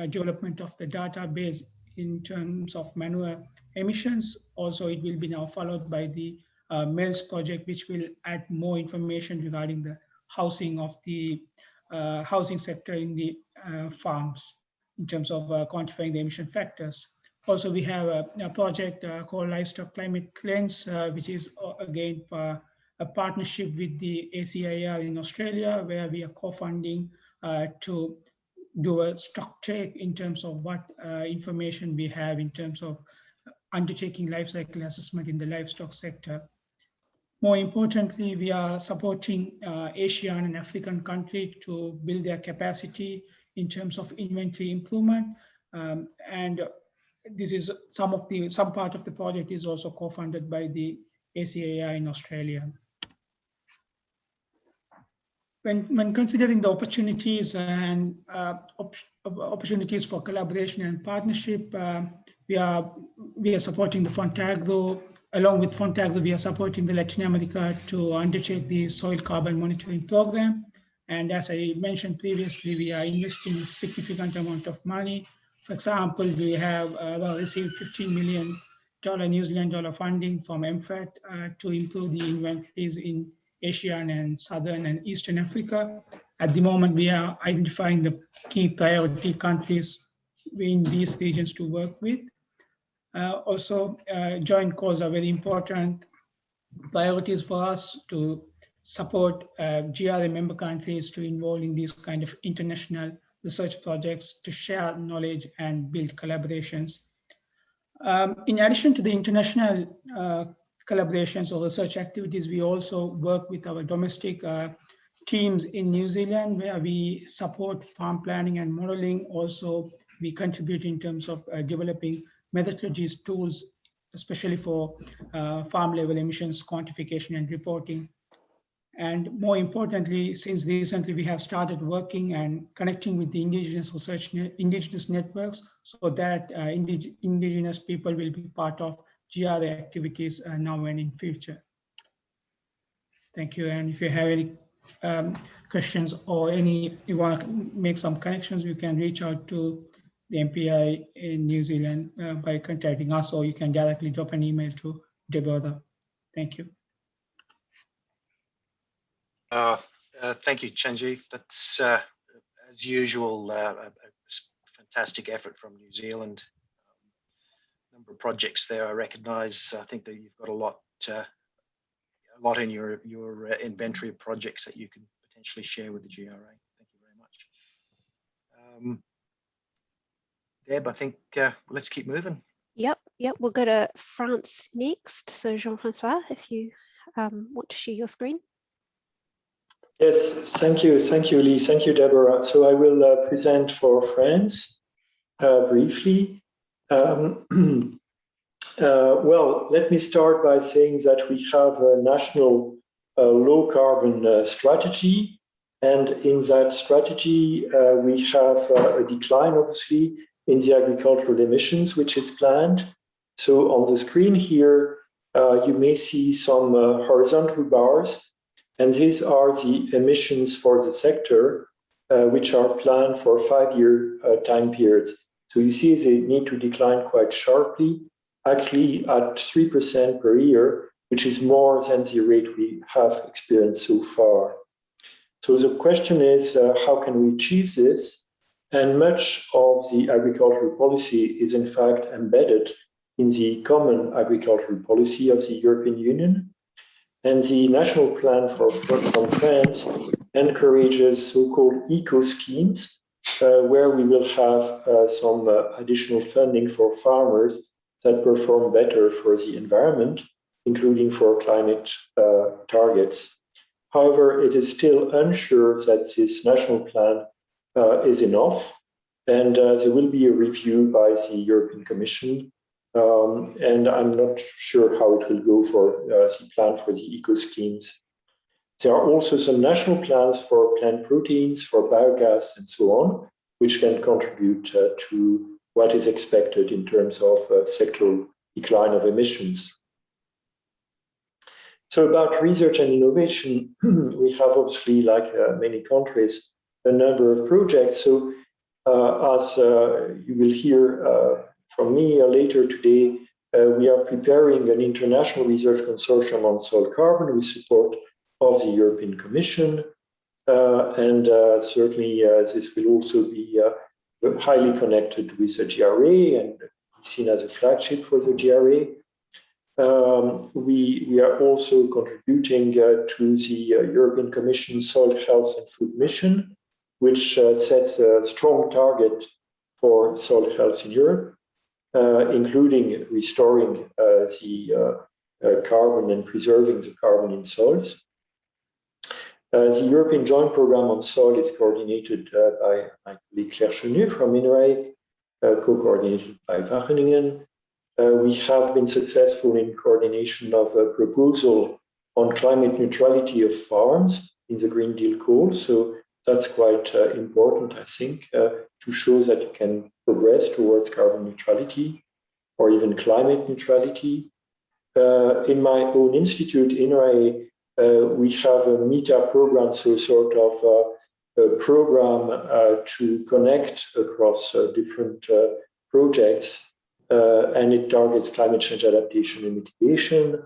development of the database in terms of manure emissions. Also, it will be now followed by the MELS project, which will add more information regarding the housing of the housing sector in the farms in terms of quantifying the emission factors. Also, we have a project called Livestock Climate Cleanse, which is again a partnership with the ACIR in Australia, where we are co-funding to do a stock take in terms of what information we have in terms of undertaking life cycle assessment in the livestock sector. More importantly, we are supporting Asian and African countries to build their capacity in terms of inventory improvement. And this is some part of the project is also co-funded by the ACIR in Australia. When considering the opportunities and opportunities for collaboration and partnership, we are supporting the Fontagro. Along with Fontagro, we are supporting the Latin America to undertake the soil carbon monitoring program. And as I mentioned previously, we are investing a significant amount of money. For example, we have received $15 million New Zealand dollar funding from MFAT to improve the inventories in Asian and Southern and Eastern Africa. At the moment, we are identifying the key priority countries in these regions to work with. Also, joint calls are very important priorities for us to support GRA member countries to involve in these kind of international research projects to share knowledge and build collaborations. In addition to the international collaborations or research activities, we also work with our domestic teams in New Zealand, where we support farm planning and modeling. Also, we contribute in terms of developing methodologies, tools, especially for farm level emissions quantification and reporting. And more importantly, since recently we have started working and connecting with the indigenous networks, so that indigenous people will be part of GRA activities now and in future. Thank you. And if you have any questions or you want to make some connections, you can reach out to the MPI in New Zealand by contacting us, or you can directly drop an email to Deborah. Thank you. Thank you, Chanjeev. That's, as usual, a fantastic effort from New Zealand. Number of projects there, I recognise. I think that you've got a lot in your inventory of projects that you can potentially share with the GRA. Thank you very much. Deb, I think let's keep moving. Yep, we'll go to France next. So Jean-Francois, if you want to share your screen. Yes, thank you, Lee. Thank you, Deborah. So I will present for France briefly. Well, let me start by saying that we have a national low carbon strategy. And in that strategy, we have a decline, obviously, in the agricultural emissions, which is planned. So on the screen here, you may see some horizontal bars. And these are the emissions for the sector, which are planned for 5-year time periods. So you see they need to decline quite sharply, actually at 3% per year, which is more than the rate we have experienced so far. So the question is, how can we achieve this? And much of the agricultural policy is in fact embedded in the common agricultural policy of the European Union. And the national plan from France encourages so-called eco schemes, where we will have some additional funding for farmers that perform better for the environment, including for climate targets. However, it is still unsure that this national plan is enough, and there will be a review by the European Commission. And I'm not sure how it will go for the plan for the eco schemes. There are also some national plans for plant proteins, for biogas, and so on, which can contribute to what is expected in terms of sectoral decline of emissions. So about research and innovation, we have obviously, like many countries, a number of projects. So as you will hear from me later today, we are preparing an international research consortium on soil carbon with support of the European Commission. And certainly this will also be highly connected with the GRA and seen as a flagship for the GRA. We are also contributing to the European Commission Soil Health and Food Mission, which sets a strong target for soil health in Europe, including restoring the carbon and preserving the carbon in soils. The European Joint Programme on Soil is coordinated by my colleague Claire Chenu from INRAE, co-coordinated by Wageningen. We have been successful in coordination of a proposal on climate neutrality of farms in the Green Deal call. So that's quite important, I think, to show that you can progress towards carbon neutrality or even climate neutrality. In my own institute, INRAE, we have a META program, so sort of a program to connect across different projects, and it targets climate change adaptation and mitigation.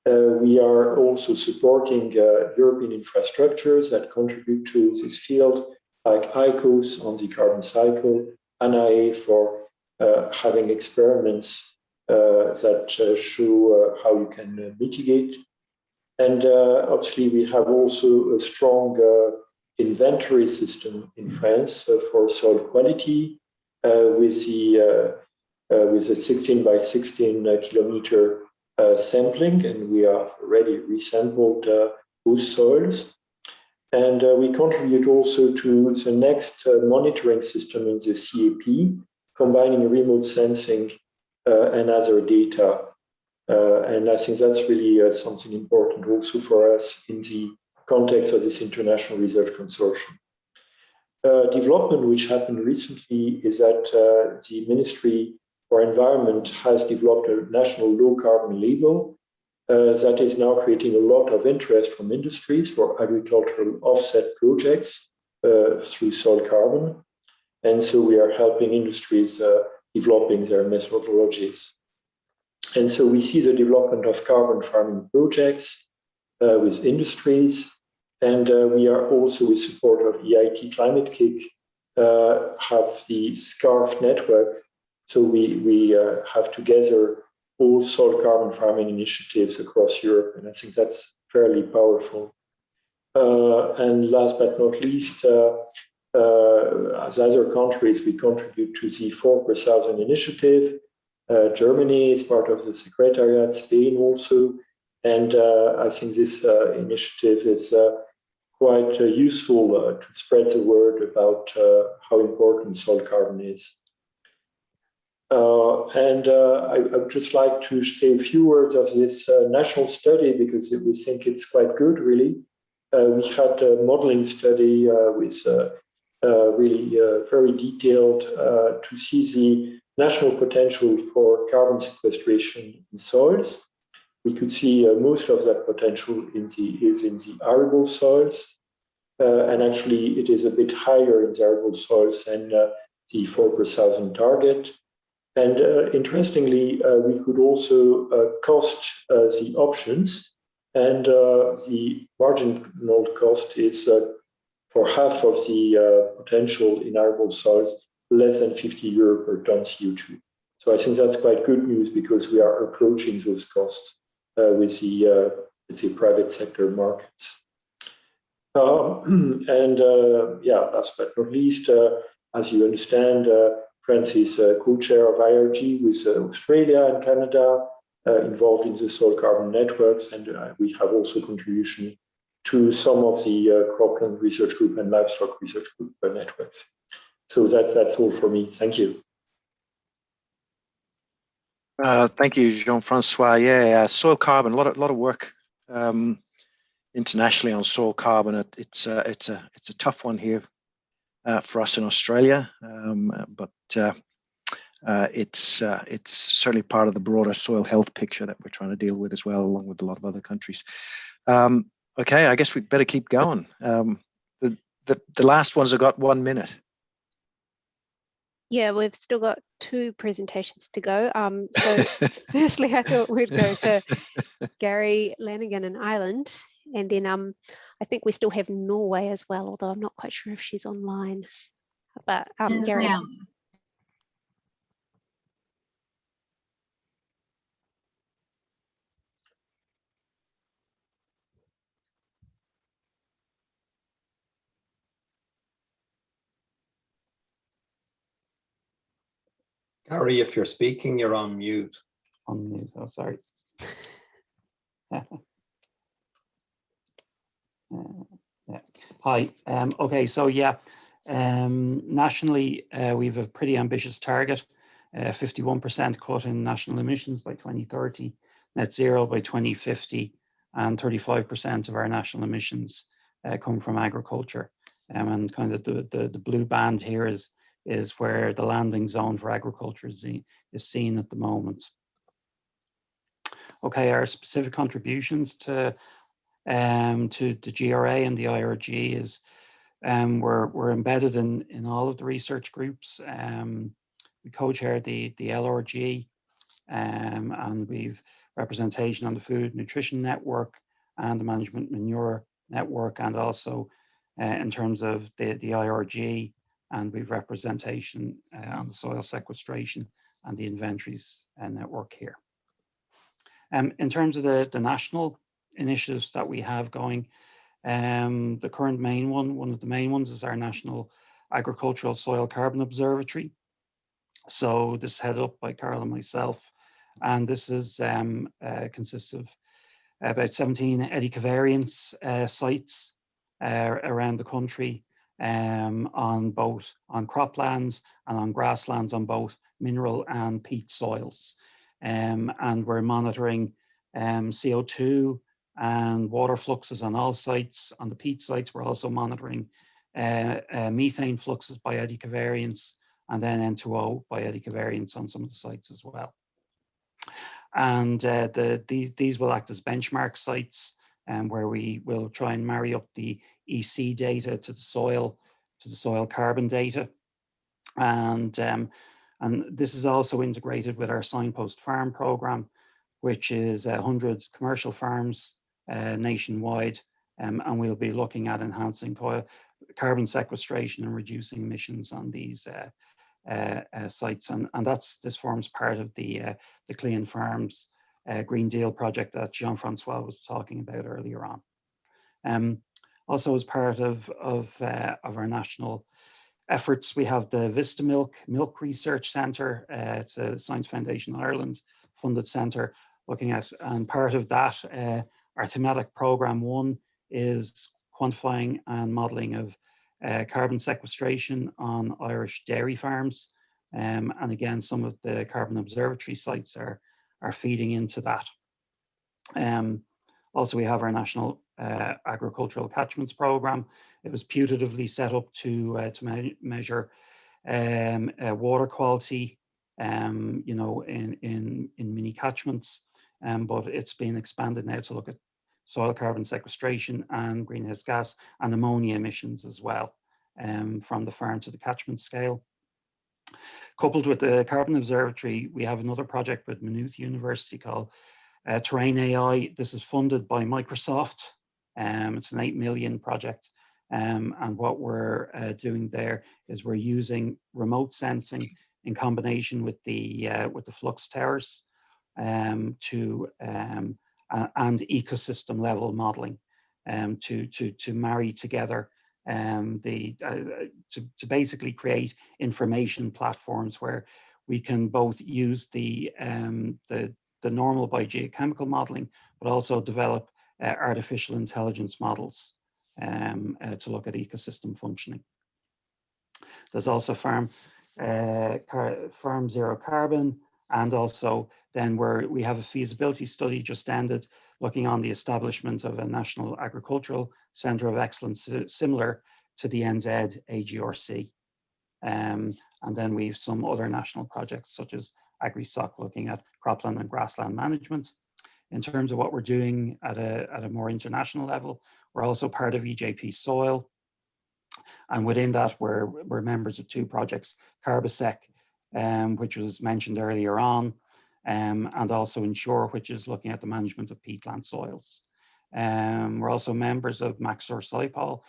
We are also supporting European infrastructures that contribute to this field, like ICOS on the carbon cycle, NIA for having experiments that show how you can mitigate. And obviously, we have also a strong inventory system in France for soil quality with the 16 by 16 kilometer sampling, and we have already resampled those soils. And we contribute also to the next monitoring system in the CAP, combining remote sensing and other data. And I think that's really something important also for us in the context of this international research consortium. Development which happened recently is that the Ministry for Environment has developed a national low carbon label that is now creating a lot of interest from industries for agricultural offset projects through soil carbon. And so we are helping industries developing their methodologies. And so we see the development of carbon farming projects with industries. And we are also, with support of EIT Climate Kick, have the SCARF network. So we have together all soil carbon farming initiatives across Europe. And I think that's fairly powerful. And last but not least, as other countries, we contribute to the 4 per thousand initiative. Germany is part of the Secretariat, Spain also. And I think this initiative is quite useful to spread the word about how important soil carbon is. I would just like to say a few words of this national study because we think it's quite good, really. We had a modeling study with really very detailed to see the national potential for carbon sequestration in soils. We could see most of that potential is in the arable soils. And actually, it is a bit higher in the arable soils than the 4 per thousand target. And interestingly, we could also cost the options, and the marginal cost is for half of the potential in arable soils, less than 50 euro per ton CO2. So I think that's quite good news because we are approaching those costs with the, let's say, private sector markets. Last but not least, as you understand, France is co-chair of IRG with Australia and Canada, involved in the soil carbon networks, and we have also contribution to some of the cropland research group and livestock research group networks. So that's all for me. Thank you. Thank you, Jean-Francois. Yeah, soil carbon, a lot of work internationally on soil carbon. It's a tough one here for us in Australia, but it's certainly part of the broader soil health picture that we're trying to deal with as well, along with a lot of other countries. Okay, I guess we better keep going. The last ones have got 1 minute. Yeah, we've still got 2 presentations to go. So firstly, I thought we'd go to Gary Lanigan in Ireland, and then I think we still have Norway as well, although I'm not quite sure if she's online. But Gary. Gary, if you're speaking, you're on mute. On mute, oh, sorry. Yeah. Hi, okay, so yeah, nationally, we have a pretty ambitious target, 51% cut in national emissions by 2030, net zero by 2050, and 35% of our national emissions come from agriculture. And kind of the blue band here is where the landing zone for agriculture is seen at the moment. Okay, our specific contributions to the GRA and the IRG is we're embedded in all of the research groups. We co-chair the LRG, and we've representation on the Food Nutrition Network and the Management Manure Network, and also in terms of the IRG, and we've representation on the soil sequestration and the inventories network here. In terms of the national initiatives that we have going, the current one of the main ones is our National Agricultural Soil Carbon Observatory. So this is headed up by Carl and myself, and this is consists of about 17 eddy covariance sites around the country, on croplands and on grasslands on both mineral and peat soils. And we're monitoring CO2 and water fluxes on all sites. On the peat sites, we're also monitoring methane fluxes by eddy covariance, and then N2O by eddy covariance on some of the sites as well. And these will act as benchmark sites, where we will try and marry up the EC data to the soil carbon data. And this is also integrated with our Signpost Farm program, which is 100 commercial farms nationwide, and we'll be looking at enhancing carbon sequestration and reducing emissions on these sites, and this forms part of the Clean Farms Green Deal project that Jean-Francois was talking about earlier on. Also, as part of our national efforts, we have the Vista Milk Research Centre. It's a Science Foundation Ireland funded centre looking at, and part of that, our thematic programme 1 is quantifying and modelling of carbon sequestration on Irish dairy farms. And again, some of the carbon observatory sites are feeding into that. Also, we have our national agricultural catchments programme. It was putatively set up to measure water quality, you know, in mini catchments, but it's been expanded now to look at soil carbon sequestration and greenhouse gas and ammonia emissions as well, from the farm to the catchment scale. Coupled with the Carbon Observatory, we have another project with Maynooth University called Terrain AI. This is funded by Microsoft. It's an 8 million project. And what we're doing there is we're using remote sensing in combination with the flux towers and ecosystem level modeling to marry together to basically create information platforms where we can both use the normal biogeochemical modeling, but also develop artificial intelligence models to look at ecosystem functioning. There's also Farm Zero Carbon, and also then we have a feasibility study just ended looking on the establishment of a National Agricultural Centre of Excellence similar to the NZ AGRC. And then we have some other national projects such as AgriSoc looking at cropland and grassland management. In terms of what we're doing at a more international level, we're also part of EJP Soil. And within that, we're members of 2 projects, Carbosec, which was mentioned earlier on, and also Ensure, which is looking at the management of peatland soils. We're also members of Maxor SciPol,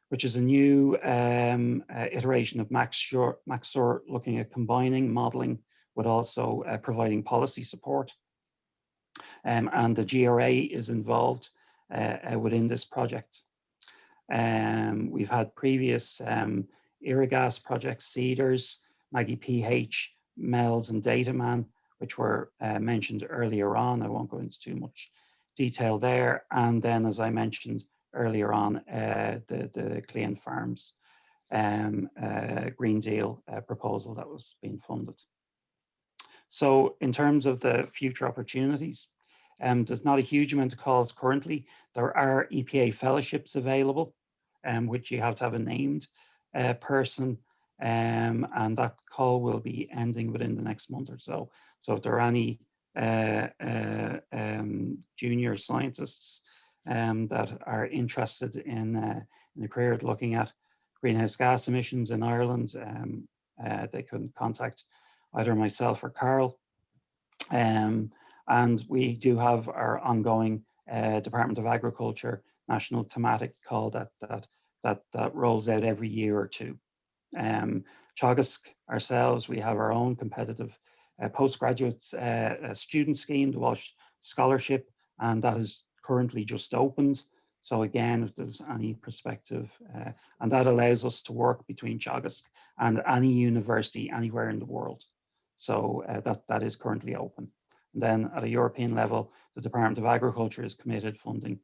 which is a new iteration of Maxor looking at combining modelling with also providing policy support. And the GRA is involved within this project. We've had previous Irrigas projects, Cedars, Maggie PH, MELS and Dataman, which were mentioned earlier on. I won't go into too much detail there. And then, as I mentioned earlier on, the Clean Farms Green Deal proposal that was being funded. So in terms of the future opportunities, there's not a huge amount of calls currently. There are EPA fellowships available, which you have to have a named person, and that call will be ending within the next month or so. So if there are any junior scientists that are interested in a career looking at greenhouse gas emissions in Ireland, they can contact either myself or Carl. And we do have our ongoing Department of Agriculture national thematic call that rolls out every year or 2. Teagasc ourselves, we have our own competitive postgraduate student scheme, the Walsh Scholarship, and that is currently just opened. So again, if there's any perspective, and that allows us to work between Teagasc and any university anywhere in the world. So that is currently open. And then at a European level, the Department of Agriculture is committed funding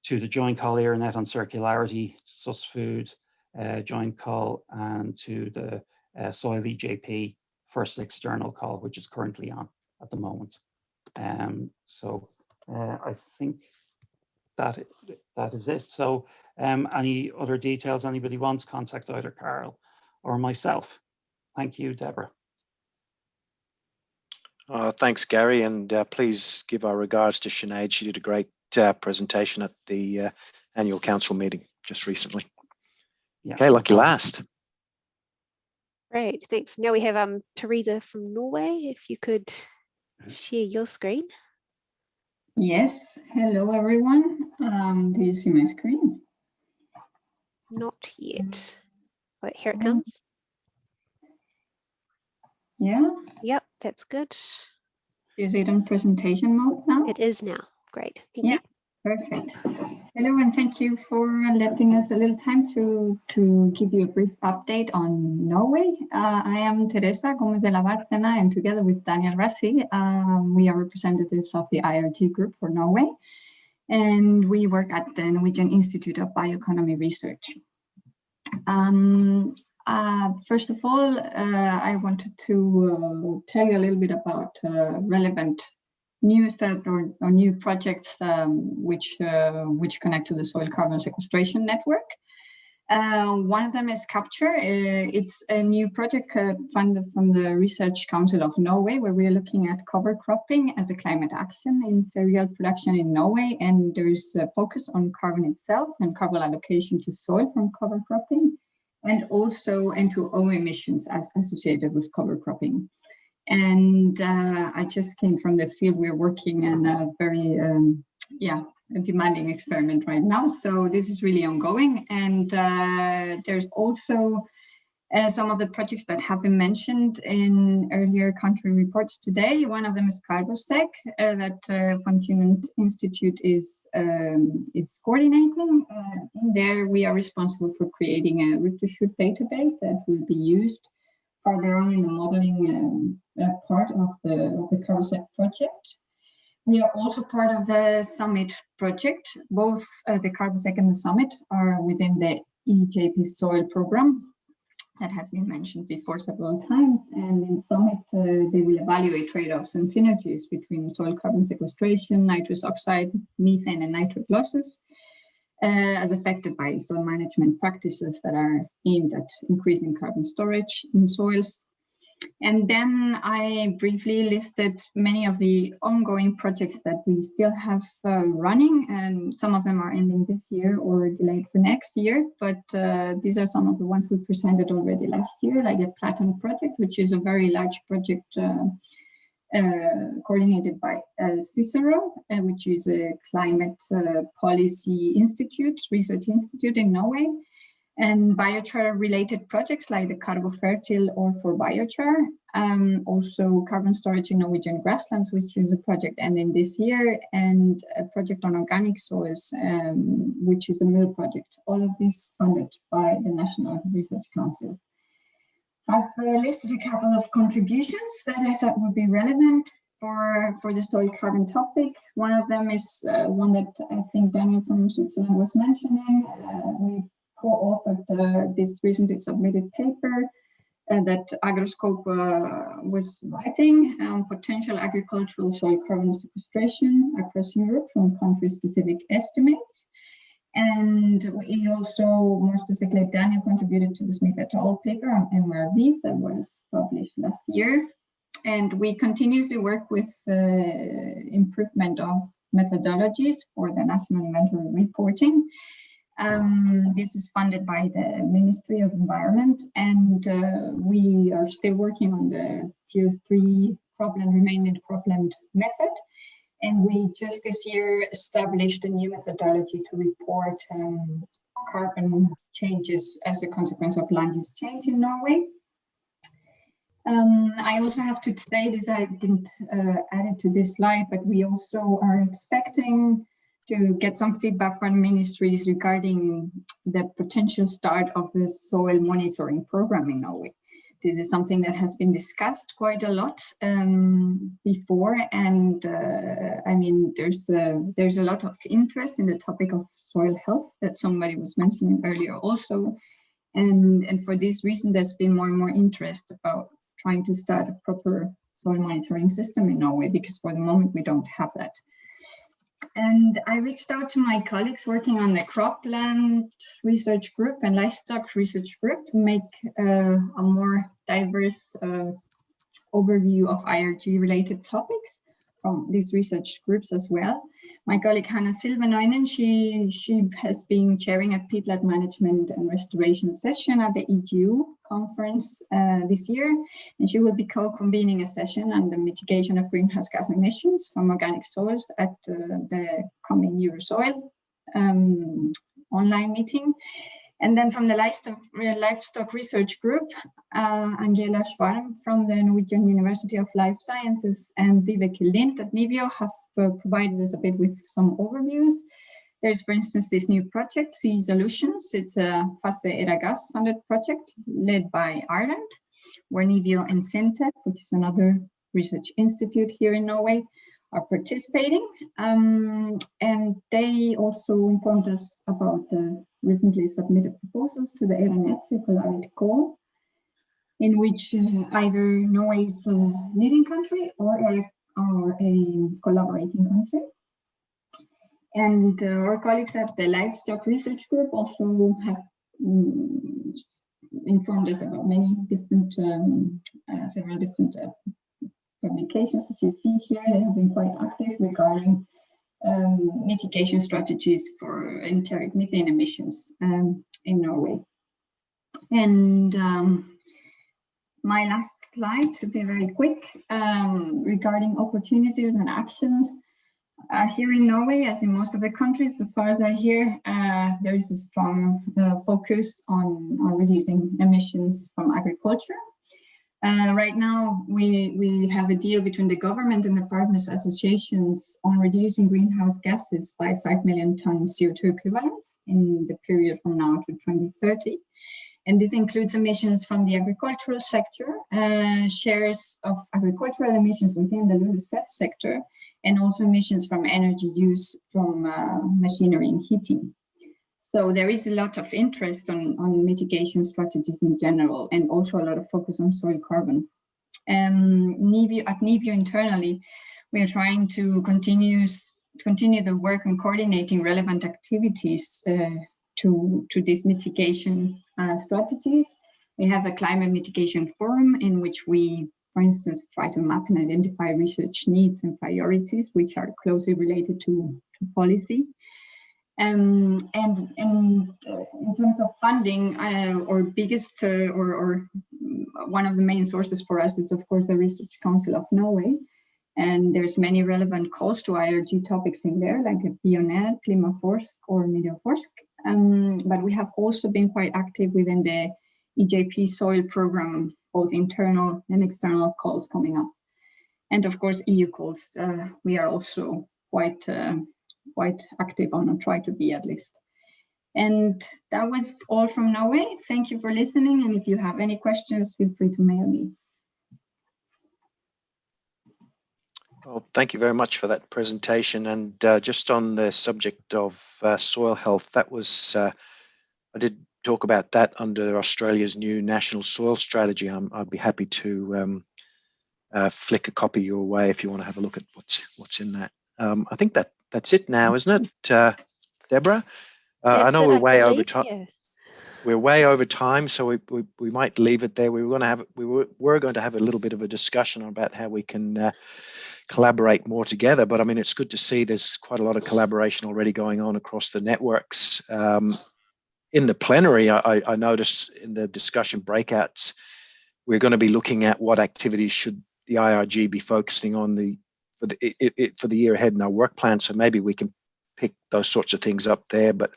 to the Joint Call IRNet on Circularity, SUSFood Joint Call, and to the Soil EJP First External Call, which is currently on at the moment. So I think that is it. So any other details anybody wants, contact either Carl or myself. Thank you, Deborah. Thanks, Gary, and please give our regards to Sinead. She did a great presentation at the annual council meeting just recently. Yeah. Okay, lucky last. Great, thanks. Now we have Teresa from Norway. If you could share your screen. Yes, hello everyone. Do you see my screen? Not yet. Oh, here it comes. Yeah. Yep, that's good. Is it on presentation mode now? It is now. Great. Thank you. Perfect. Hello, and thank you for letting us a little time to give you a brief update on Norway. I am Teresa Gomez de la Bárcena, and together with Daniel Rassi, we are representatives of the IRG group for Norway, and we work at the Norwegian Institute of Bioeconomy Research. First of all, I wanted to tell you a little bit about relevant news or new projects which connect to the soil carbon sequestration network. One of them is Capture. It's a new project funded from the Research Council of Norway, where we are looking at cover cropping as a climate action in cereal production in Norway. And there's a focus on carbon itself and carbon allocation to soil from cover cropping, and also N2O emissions as associated with cover cropping. And I just came from the field. We're working in a very, a demanding experiment right now. So this is really ongoing. And there's also some of the projects that have been mentioned in earlier country reports today. One of them is Carbosec that Von Thunent Institute is coordinating. In there, we are responsible for creating a root-to-shoot database that will be used further on in the modeling part of the Carbosec project. We are also part of the Summit project. Both the Carbosec and the Summit are within the EJP soil program that has been mentioned before several times. And in Summit, they will evaluate trade-offs and synergies between soil carbon sequestration, nitrous oxide, methane, and nitrate losses, as affected by soil management practices that are aimed at increasing carbon storage in soils. And then I briefly listed many of the ongoing projects that we still have running, and some of them are ending this year or delayed for next year. But these are some of the ones we presented already last year, like the Platon project, which is a very large project coordinated by Cicero, which is a climate policy research institute in Norway, and biochar-related projects like the Cargo Fertile or for biochar, also carbon storage in Norwegian grasslands, which is a project ending this year, and a project on organic soils, which is the Mill project. All of this funded by the National Research Council. I've listed a couple of contributions that I thought would be relevant for the soil carbon topic. One of them is one that I think Daniel from Switzerland was mentioning. We co-authored this recently submitted paper that Agroscope was writing on potential agricultural soil carbon sequestration across Europe from country-specific estimates. And we also, more specifically, Daniel contributed to the Smith et al. Paper on MRVs that was published last year. And we continuously work with improvement of methodologies for the national inventory reporting. This is funded by the Ministry of Environment, and we are still working on the Tier 3 cropland, remaining cropland method. And we just this year established a new methodology to report carbon changes as a consequence of land use change in Norway. I also have to say this, I didn't add it to this slide, but we also are expecting to get some feedback from ministries regarding the potential start of the soil monitoring program in Norway. This is something that has been discussed quite a lot before, and I mean, there's a lot of interest in the topic of soil health that somebody was mentioning earlier also, and for this reason, there's been more and more interest about trying to start a proper soil monitoring system in Norway, because for the moment we don't have that. And I reached out to my colleagues working on the cropland research group and livestock research group to make a more diverse overview of IRG related topics from these research groups as well. My colleague Hanna Silvenoinen, she has been chairing a peatland management and restoration session at the EGU conference this year, and she will be co-convening a session on the mitigation of greenhouse gas emissions from organic soils at the coming Eurosoil online meeting. And then from the Livestock Research Group, Angela Schwalm from the Norwegian University of Life Sciences and Vivek Lind at Nivio have provided us a bit with some overviews. There's, for instance, this new project, Sea Solutions. It's a Fase Eragas funded project led by Ireland, where Nivio and Syntec, which is another research institute here in Norway, are participating. And they also informed us about the recently submitted proposals to the ERANET Circularity Call, in which either Norway is a leading country or a collaborating country. And our colleagues at the Livestock Research Group also have informed us about many different, several different publications. As you see here, they have been quite active regarding mitigation strategies for enteric methane emissions in Norway. And my last slide, to be very quick, regarding opportunities and actions. Here in Norway, as in most of the countries, as far as I hear, there is a strong focus on reducing emissions from agriculture. Right now, we have a deal between the government and the farmers' associations on reducing greenhouse gases by 5 million tons CO2 equivalents in the period from now to 2030. And this includes emissions from the agricultural sector, shares of agricultural emissions within the LULUCF sector, and also emissions from energy use from machinery and heating. So there is a lot of interest on mitigation strategies in general, and also a lot of focus on soil carbon. At Nivio internally, we are trying to continue the work on coordinating relevant activities to these mitigation strategies. We have a climate mitigation forum in which we, for instance, try to map and identify research needs and priorities, which are closely related to policy. And in terms of funding, our biggest or one of the main sources for us is, of course, the Research Council of Norway. And there's many relevant calls to IRG topics in there, like Pioner, Klimaforsk, or Miljøforsk. But we have also been quite active within the EJP soil program, both internal and external calls coming up. And of course, EU calls, we are also quite active on, or try to be at least. And that was all from Norway. Thank you for listening. And if you have any questions, feel free to mail me. Well, thank you very much for that presentation. And just on the subject of soil health, that was, I did talk about that under Australia's new National Soil Strategy. I'd be happy to flick a copy your way if you want to have a look at what's in that. I think that's it now, isn't it, Deborah? I know we're way over time. Yeah. We're way over time, so we might leave it there. We were going to have a little bit of a discussion about how we can collaborate more together. But I mean, it's good to see there's quite a lot of collaboration already going on across the networks. In the plenary, I noticed in the discussion breakouts, we're going to be looking at what activities should the IRG be focusing on for the year ahead in our work plan. So maybe we can pick those sorts of things up there. But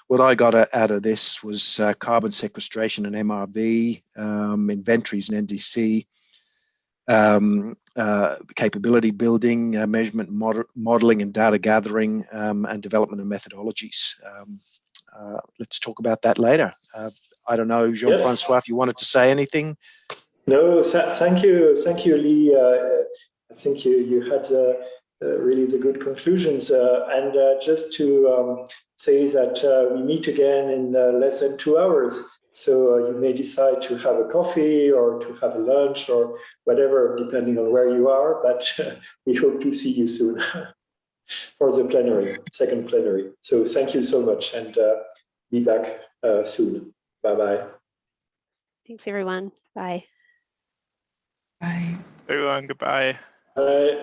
what I got out of this was carbon sequestration and MRV, inventories and NDC, capability building, measurement, modeling and data gathering, and development of methodologies. Let's talk about that later. I don't know, Jean-Francois, if you wanted to say anything. No, thank you, Lee. I think you had really the good conclusions. And just to say that we meet again in less than 2 hours. So you may decide to have a coffee or to have a lunch or whatever, depending on where you are. But we hope to see you soon for the plenary, second plenary. So thank you so much, and be back soon. Bye-bye. Thanks, everyone. Bye. Bye. Everyone, goodbye. Bye.